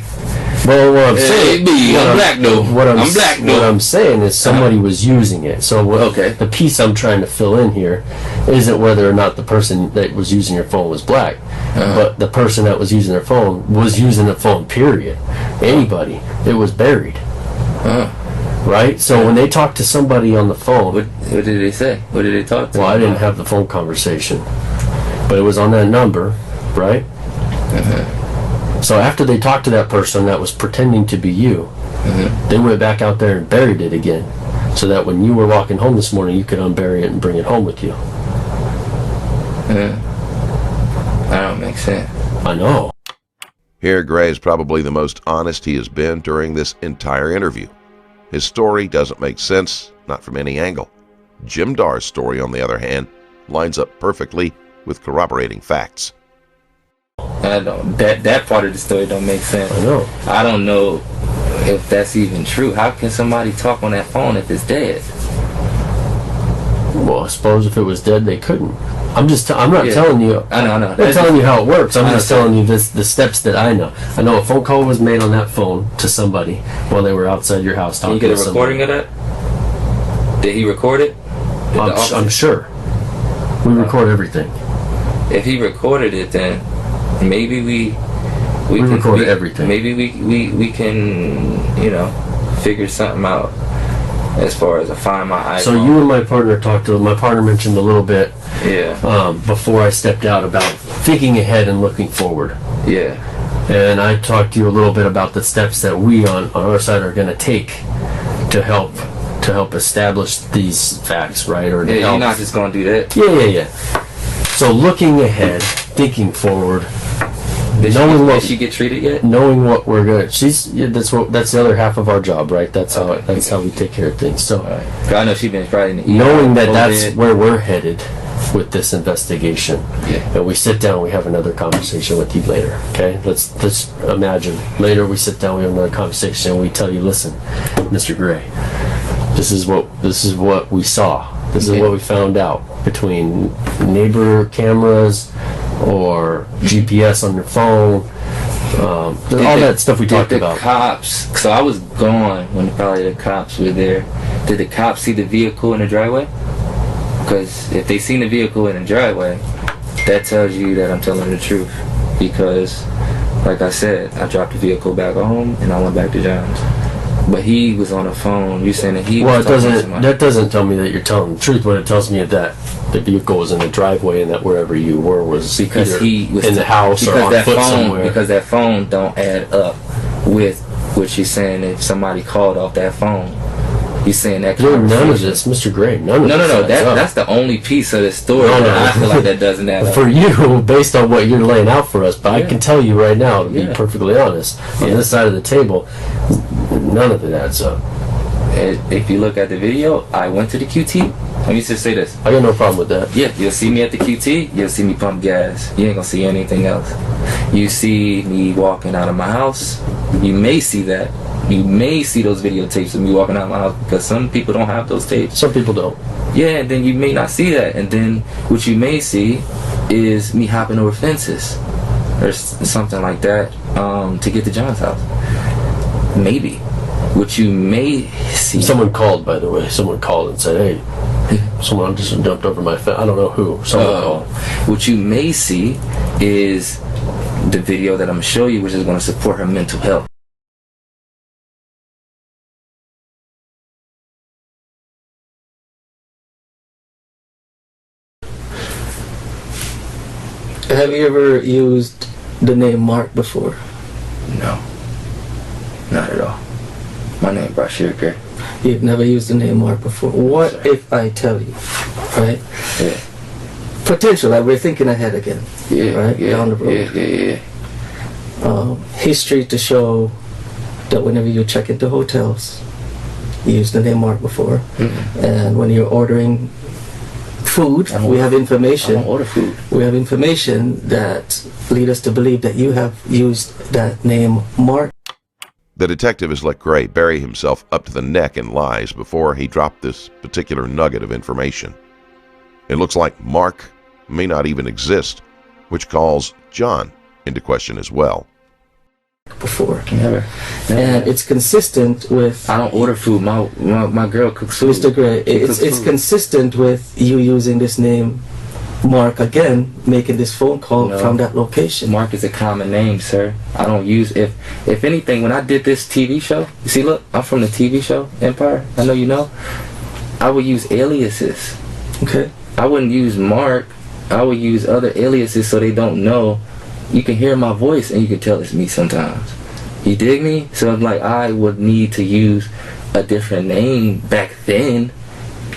Well, what I'm That saying, ain't me. what I'm black though. I'm black what though. I'm saying is somebody was using it. So Okay. the piece I'm trying to fill in here isn't whether or not the person that was using your phone was black, but the person that was using their phone was using the phone. Period. Anybody, it was buried. Right. So when they talked to somebody on the phone, What did they say? What did they talk to? well, me I didn't about? have the phone conversation, but it was on that number, right? So after they talked to that person that was pretending to be you, they went back out there and buried it again, so that when you were walking home this morning, you could unbury it and bring it home with you. That don't make sense. I know. Here, Gray is probably the most honest he has been during this entire interview. His story doesn't make sense, not from any angle. Jim Dar's story, on the other hand, lines up perfectly with corroborating facts. That part of the story don't make sense. I know. I don't know if that's even true. How can somebody talk on that phone if it's dead? Well, I suppose if it was dead, they couldn't. I'm not Yeah. telling you. I know. I'm not telling you how it works. I'm I just understand. telling you the steps that I know. I know a phone call was made on that phone to somebody while they were outside your house Can talking you get a to somebody. recording of that? Did he record it? Did the officer- I'm sure. We record everything. If he recorded it, then maybe we recorded everything. Maybe we can figure something out as far as find my iPhone. So you and my partner talked to my partner mentioned a little bit before I stepped out about thinking ahead and looking forward. Yeah. And I talked to you a little bit about the steps that we on our side are going to take to help establish these facts, right? Or to Yeah, help. you're not just gonna do that. Yeah. So looking ahead, thinking forward, Did knowing she get treated yet? knowing what we're gonna. That's the other half of our job, right? That's how we take care of things. So Alright. I know she's been probably in the ER, knowing that COVID. that's where we're headed with this investigation, Yeah. and we sit down, we have another conversation with you later. Okay, let's imagine later we sit down, we have another conversation, and we tell you, listen, Mr. Gray, this is what we saw. This is what we found out between neighbor cameras or GPS on your phone. All that stuff we talked Did the about. cops? So I was gone when probably the cops were there. Did the cops see the vehicle in the driveway? Because if they seen the vehicle in the driveway, that tells you that I'm telling the truth. Because, like I said, I dropped the vehicle back home and I went back to John's. But he was on the phone. You saying that he Well, was it talking to doesn't. somebody. That doesn't tell me that you're telling the truth. What it tells me is that the vehicle was in the driveway and that wherever you were was because either he was in the house or on that foot phone, somewhere. Because that phone don't add up with what she's saying. If somebody called off that phone, he's saying that. None of this, Mr. Gray. None of this. No. That's the only piece of the story No. that I feel like that doesn't add up. For you, based on what you're laying out for us, but I can tell you right now, to be Yeah. perfectly honest, on this side of the table, none of it adds up. If you look at the video, I went to the QT. Let me just say this. I got no problem with that. Yeah, you'll see me at the QT. You'll see me pump gas. You ain't gonna see anything else. You see me walking out of my house. You may see that. You may see those videotapes of me walking out of my house because some people don't have those tapes. Some people don't. Yeah, and then you may not see that. And then what you may see is me hopping over fences or something like that to get to John's house. Maybe. What you may see. Someone called, by the way. Someone called and said, hey, someone just jumped over my fence. I don't know who. Someone called. What you may see is the video that I'm going to show you, which is going to support her mental health. Have you ever used the name Mark before? No. Not at all. My name is Bryshere Gray. You've never used the name Mark before. What if I tell you, right? Yeah. Potential, like we're thinking ahead again. Yeah. Right? Yeah. Down the road. Yeah. History to show that whenever you check into hotels, you use the name Mark before. Mm-hmm. And when you're ordering food, we have I information. don't order food. We have information that lead us to believe that you have used that name Mark. The detective has let Gray bury himself up to the neck in lies before he dropped this particular nugget of information. It looks like Mark may not even exist, which calls John into question as well. Before. Never. And it's consistent with I don't order food. My girl cooks food. Mr. Gray. She It's cooks food. consistent with you using this name Mark again, making this phone call No. from that location. Mark is a common name, sir. I don't use if anything. When I did this TV show, you see, look, I'm from the TV show Empire. I know you know. I would use aliases. Okay. I wouldn't use Mark. I would use other aliases so they don't know. You can hear my voice and you can tell it's me sometimes. You dig me? So I'm like, I would need to use a different name back then.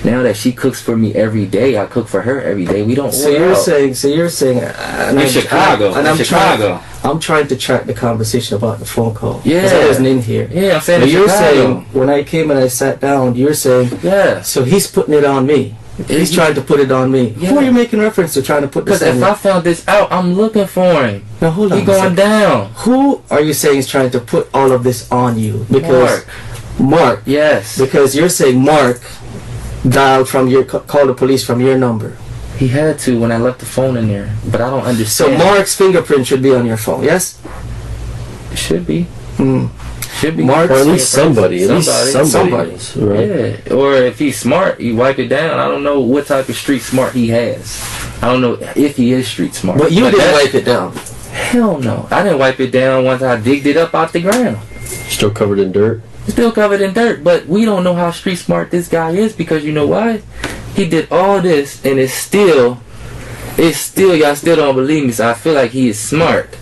Now that she cooks for me every day, I cook for her every day. We don't. So you're saying, and In Chicago. and In Chicago. I'm trying to track the conversation about the phone call. Yeah. 'Cause I wasn't in here. Yeah, I'm saying But in you're Chicago. saying when I came and I sat down, you're saying, Yeah. so he's putting it on me. He's trying to put it on me. Yeah. Who are you making reference to trying to put this Because on if me? I found this out, I'm looking for him. Now hold on. He a going second. down. Who are you saying is trying to put all of this on you? Because Mark. Yes. Because you're saying Mark dialed from your call the police from your number. He had to when I left the phone in there, but I don't So understand. Mark's fingerprint should be on your phone. Yes. It should be. Hmm. Should be. Mark- Or at least somebody. At least somebody. Somebody. Right? Yeah. Or if he's smart, you wipe it down. I don't know what type of street smart he has. I don't know if he is street smart. But you didn't that's- wipe it down. Hell no. I didn't wipe it down once I digged it up out the ground. Still covered in dirt. It's still covered in dirt, but we don't know how street smart this guy is because you know why? He did all this and it's still, y'all still don't believe me, so I feel like he is smart.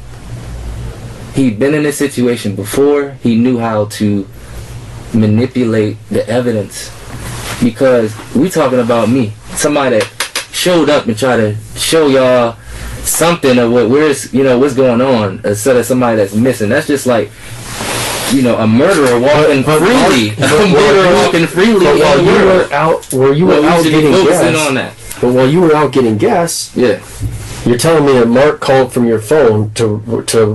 He'd been in this situation before. He knew how to manipulate the evidence because we talking about me, somebody that showed up and tried to show y'all something of what's going on instead of somebody that's missing. That's just like, a murderer walking freely. A murderer walking freely. But while in you the world. were out, where you were Well, we out should be getting focusing gas, on that. but while you were out getting gas, Yeah. you're telling me that Mark called from your phone to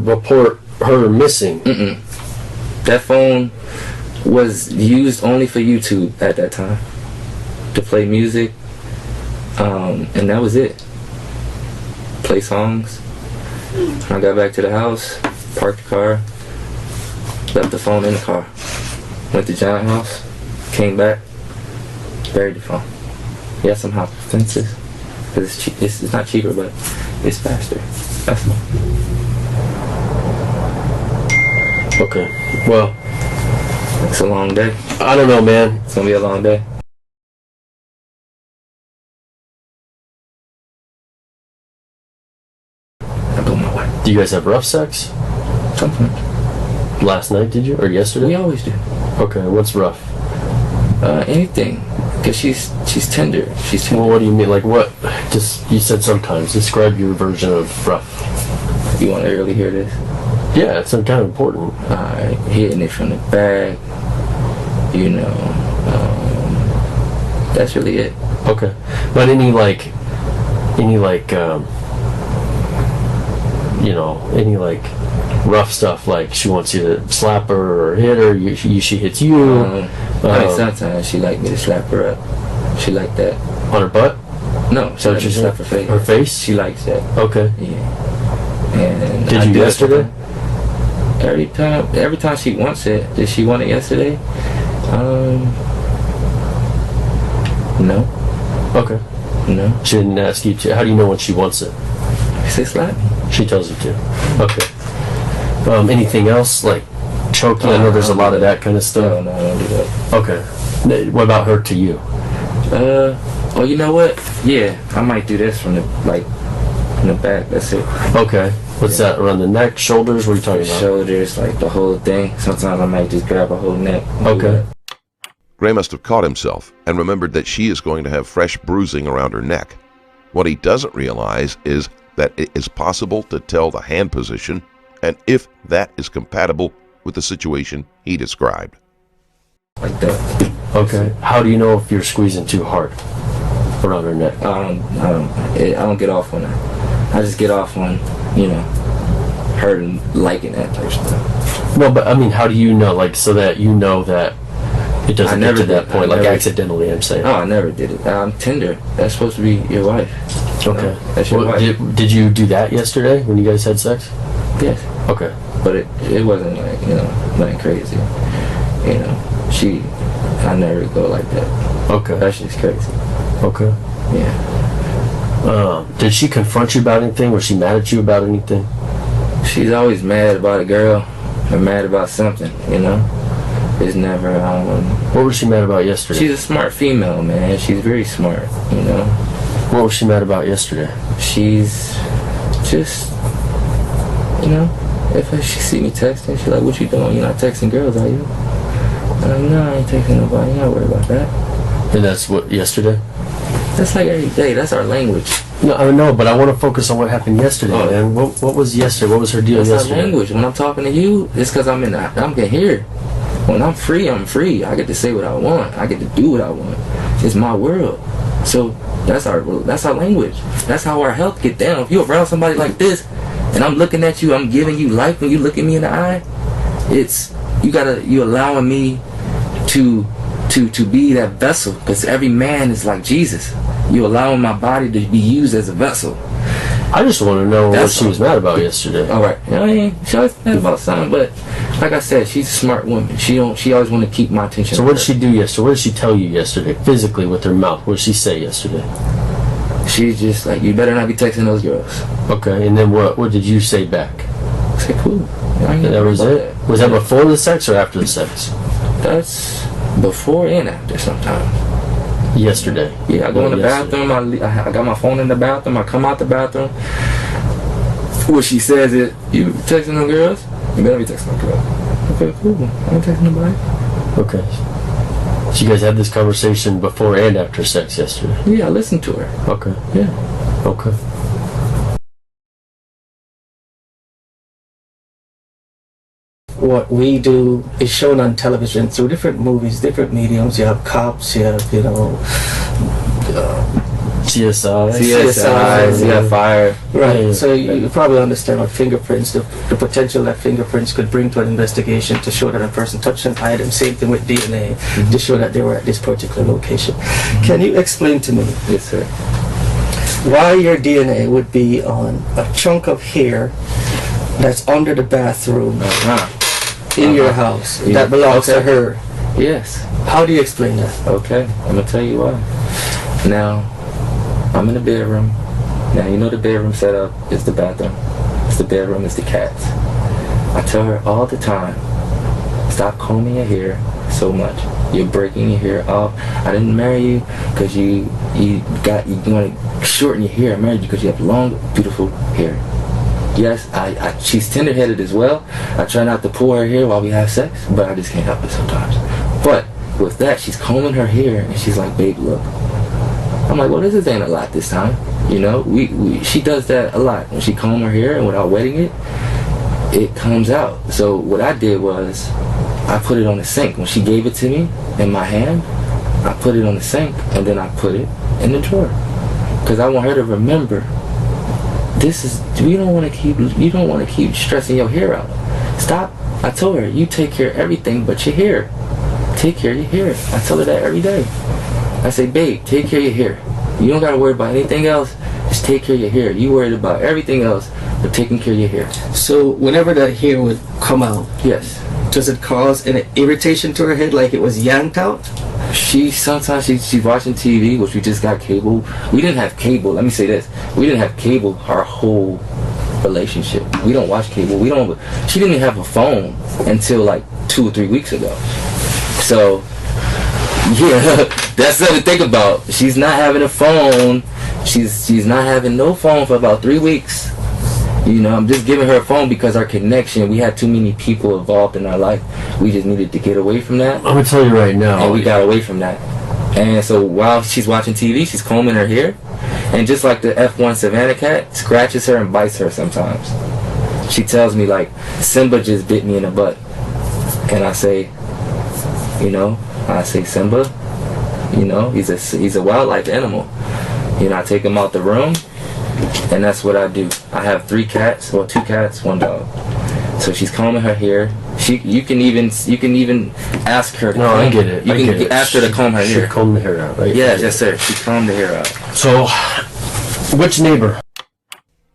report her missing. That phone was used only for YouTube at that time, to play music, and that was it. Play songs. When I got back to the house, parked the car, left the phone in the car, went to John's house, came back, buried the phone. Yeah, somehow fences, because it's not cheaper, but it's faster. That's all. Okay. Well, It's a long day. I don't know, man. It's gonna be a long day. I blew my wife. Do you guys have rough sex? Something. Last night, did you? Or yesterday? We always do. Okay, what's rough? Anything. Cause she's tender. She's tender. Well, what do you mean? Like what? Just, you said sometimes. Describe your version of rough. You want to really hear this? Yeah, it's kind of important. Hitting it from the back. You know. That's really it. Okay. But any rough stuff, like she wants you to slap her or hit her, she hits you. Sometimes she like me to slap her up. She like that. On her butt? No, she like me to slap her face. Her face? She likes that. Okay. Yeah. And did you yesterday? Every time she wants it. Did she want it yesterday? No. Okay. No. She didn't ask you to. How do you know when she wants it? She said slap me. She tells you to. Okay. Anything else, like choking? I know there's a lot of that kind of stuff. No, I don't do that. Okay. What about her to you? Oh, you know what? Yeah, I might do this from the back. That's it. Okay. What's that? Around the neck, shoulders? What are you talking about? Shoulders, like the whole thing. Sometimes I might just grab a whole neck. Okay. Gray must have caught himself and remembered that she is going to have fresh bruising around her neck. What he doesn't realize is that it is possible to tell the hand position and if that is compatible with the situation he described. Like that. Okay. How do you know if you're squeezing too hard around her neck? I don't get off on that. I just get off on, her liking that type of stuff. No, but I mean, how do you know, like, so that you know that it doesn't get to that point, like accidentally, I'm saying? Oh, I never did it. I'm tender. That's supposed to be your wife. Okay. That's your wife. Did you do that yesterday when you guys had sex? Yes. Okay. But it wasn't like, nothing crazy. I never go like that. Okay. That's just crazy. Okay. Yeah. Did she confront you about anything? Was she mad at you about anything? She's always mad about a girl or mad about something, It's never, What was she mad about yesterday? She's a smart female, man. She's very smart, What was she mad about yesterday? She's just, if she see me texting, she's like, what you doing? You're not texting girls, are you? I'm like, no, I ain't texting nobody. I'm not worried about that. And that's what, yesterday? That's like every day. That's our language. No, I know, but I want to focus on what happened yesterday, man. What was yesterday? What was her deal yesterday? That's our language. When I'm talking to you, it's because I'm getting here. When I'm free, I'm free. I get to say what I want. I get to do what I want. It's my world. So that's our language. That's how our health get down. If you're around somebody like this, and I'm looking at you, I'm giving you life when you look at me in the eye, it's you allowing me to be that vessel, because every man is like Jesus. You allowing my body to be used as a vessel. I just want to know what she was mad about yesterday. All right. She always mad about something, but like I said, she's a smart woman. She always want to keep my attention. So what did she do yesterday? What did she tell you yesterday, physically, with her mouth? What did she say yesterday? She's just like, you better not be texting those girls. Okay, and then what did you say back? I said, cool. That was it? Was that before the sex or after the sex? That's before and after sometimes. Yesterday? Yeah, I go in the bathroom. I got my phone in the bathroom. I come out the bathroom. What she says is, you texting them girls? You better be texting them girls. Okay, cool. I ain't texting nobody. Okay. So you guys had this conversation before and after sex yesterday? Yeah, I listened to her. Okay. Yeah. Okay. What we do is shown on television through different movies, different mediums. You have cops, you have, CSI, you have fire. Right, so you probably understand what fingerprints, the potential that fingerprints could bring to an investigation to show that a person touched an item. Same thing with DNA, to show that they were at this particular location. Can you explain to me, Yes, sir. why your DNA would be on a chunk of hair that's under the bathroom in your house that belongs to her? Yes. How do you explain that? Okay, I'm gonna tell you why. Now, I'm in the bedroom. Now, you know the bedroom setup is the bathroom. It's the bedroom, it's the cats. I tell her all the time, stop combing your hair so much. You're breaking your hair off. I didn't marry you because you want to shorten your hair. I married you because you have long, beautiful hair. Yes, she's tender-headed as well. I try not to pull her hair while we have sex, but I just can't help it sometimes. But with that, she's combing her hair, and she's like, babe, look. I'm like, well, this ain't a lot this time. You know, she does that a lot. When she combs her hair and without wetting it, it comes out. So what I did was, I put it on the sink. When she gave it to me in my hand, I put it on the sink, and then I put it in the drawer. Because I want her to remember, you don't want to keep stressing your hair out. Stop. I told her, you take care of everything but your hair. Take care of your hair. I tell her that every day. I say, babe, take care of your hair. You don't got to worry about anything else. Just take care of your hair. You worried about everything else, but taking care of your hair. So whenever that hair would come out, yes, does it cause an irritation to her head, like it was yanked out? Sometimes she's watching TV, which we just got cable. We didn't have cable. Let me say this: we didn't have cable our whole relationship. We don't watch cable. She didn't even have a phone until like 2 or 3 weeks ago. So yeah, that's something to think about. She's not having a phone. She's not having no phone for about 3 weeks. You know, I'm just giving her a phone because our connection, we had too many people involved in our life. We just needed to get away from that. I'm going to tell you right now. And we got away from that. And so while she's watching TV, she's combing her hair. And just like the F1 Savannah cat, scratches her and bites her sometimes. She tells me, like, Simba just bit me in the butt. And I say, Simba, he's a wildlife animal. I take him out the room. And that's what I do. I have 2 cats, 1 dog. So she's combing her hair. You can even ask her. No, I get it. You can ask her to comb her hair. She combed the hair out, right? Yes, sir. She combed the hair out. So, which neighbor?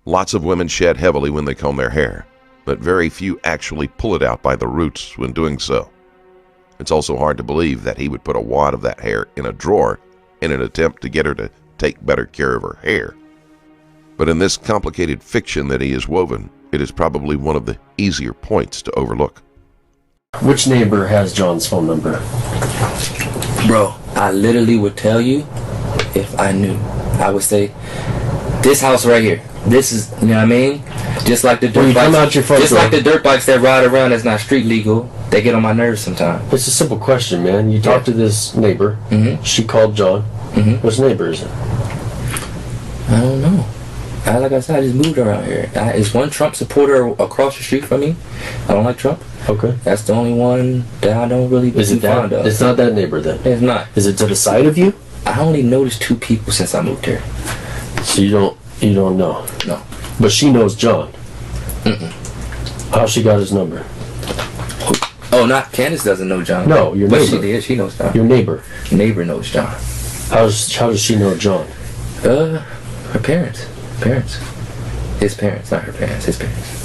Lots of women shed heavily when they comb their hair, but very few actually pull it out by the roots when doing so. It's also hard to believe that he would put a wad of that hair in a drawer in an attempt to get her to take better care of her hair. But in this complicated fiction that he has woven, it is probably one of the easier points to overlook. Which neighbor has John's phone number? Bro, I literally would tell you if I knew. I would say, this house right here. This is, you know what I mean? Just like the dirt bikes. Like the dirt bikes that ride around that's not street legal. They get on my nerves sometimes. It's a simple question, man. You talk to this neighbor. Mm-hmm. She called John. Mm-hmm. Which neighbor is it? I don't know. Like I said, I just moved around here. Is one Trump supporter across the street from me? I don't like Trump. Okay. That's the only one that I don't really be fond of. It's not that neighbor then? It's not. Is it to the side of you? I only noticed 2 people since I moved here. So you don't know? No. But she knows John? Mm-mm. How she got his number? Oh, not Candace doesn't know John. No, your neighbor. But she did. She knows John. Your neighbor. Neighbor knows John. How does she know John? Her parents. His parents, not her parents. His parents.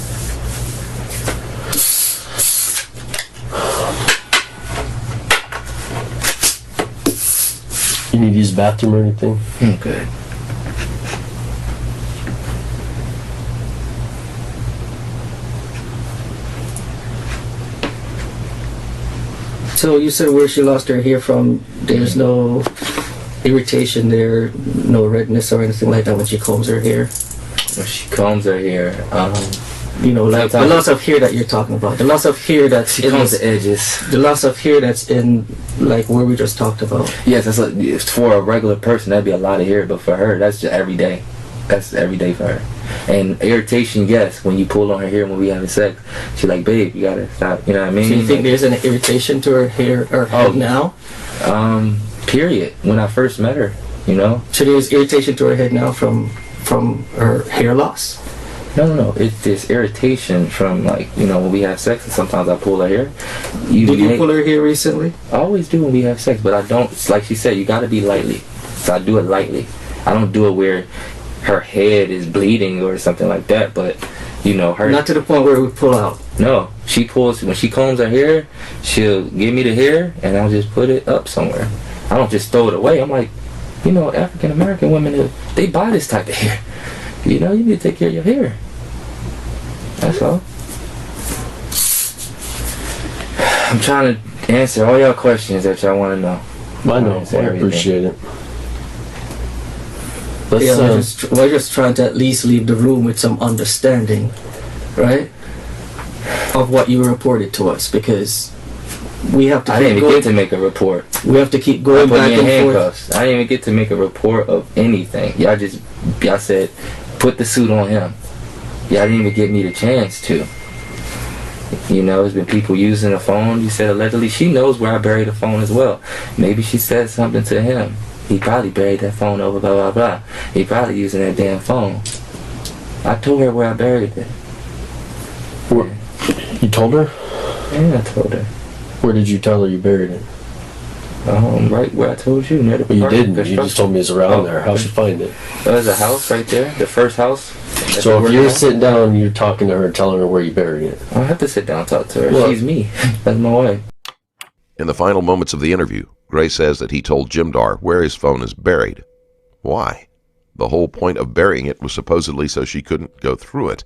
You need to use the bathroom or anything? I'm good. So you said where she lost her hair from, there's no irritation there, no redness or anything like that when she combs her hair? When she combs her hair, like the loss of hair that you're talking about, the loss of hair that's she combs the edges. The loss of hair that's in, like, where we just talked about. Yes, for a regular person, that'd be a lot of hair, but for her, that's just every day. That's every day for her. And irritation, yes, when you pull on her hair when we having sex, she's like, babe, you gotta stop. You know what I mean? So you think there's an irritation to her hair or head now? Period. When I first met her, So there's irritation to her head now from her hair loss? No. It's this irritation from, like, when we have sex and sometimes I pull her hair. Did you pull her hair recently? I always do when we have sex, but I don't, like she said, you gotta be lightly. So I do it lightly. I don't do it where her head is bleeding or something like that, but, her... Not to the point where we pull out. No. When she combs her hair, she'll give me the hair and I'll just put it up somewhere. I don't just throw it away. I'm like, African American women, they buy this type of hair. You need to take care of your hair. That's all. I'm trying to answer all y'all questions that y'all want to know. I know. Answer I everything. appreciate it. Let's, Yeah, we're just trying to at least leave the room with some understanding, right, of what you reported to us, because we have to I keep didn't even going. get to make a report. We have to keep Y'all going put back me in and forth. handcuffs. I didn't even get to make a report of anything. Y'all said, put the suit on him. Y'all didn't even give me the chance to. You know, there's been people using the phone. You said allegedly. She knows where I buried the phone as well. Maybe she said something to him. He probably buried that phone over blah, blah, blah. He probably using that damn phone. I told her where I buried it. You told her? Yeah, I told her. Where did you tell her you buried it? Right where I told you, near the Well, you park didn't. You construction. just told me it's around Oh, there. How'd she find it? There's a house right there, the first house. So if you're sitting down and you're talking to her, telling her where you buried it. I don't have to sit down and talk to her. Well- She's me. That's my wife. In the final moments of the interview, Gray says that he told Jimdar where his phone is buried. Why? The whole point of burying it was supposedly so she couldn't go through it.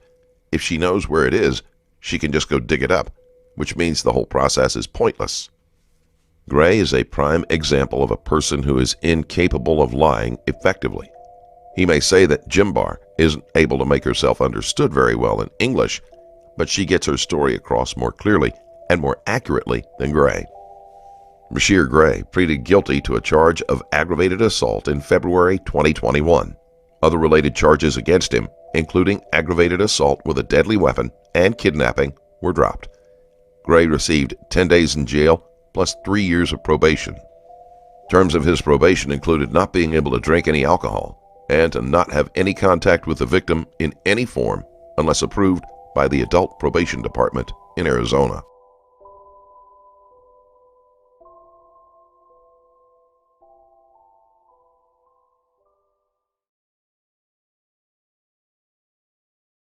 If she knows where it is, she can just go dig it up, which means the whole process is pointless. Gray is a prime example of a person who is incapable of lying effectively. He may say that Jimbar isn't able to make herself understood very well in English, but she gets her story across more clearly and more accurately than Gray. Bryshere Gray pleaded guilty to a charge of aggravated assault in February 2021. Other related charges against him, including aggravated assault with a deadly weapon and kidnapping, were dropped. Gray received 10 days in jail plus 3 years of probation. Terms of his probation included not being able to drink any alcohol and to not have any contact with the victim in any form unless approved by the Adult Probation Department in Arizona.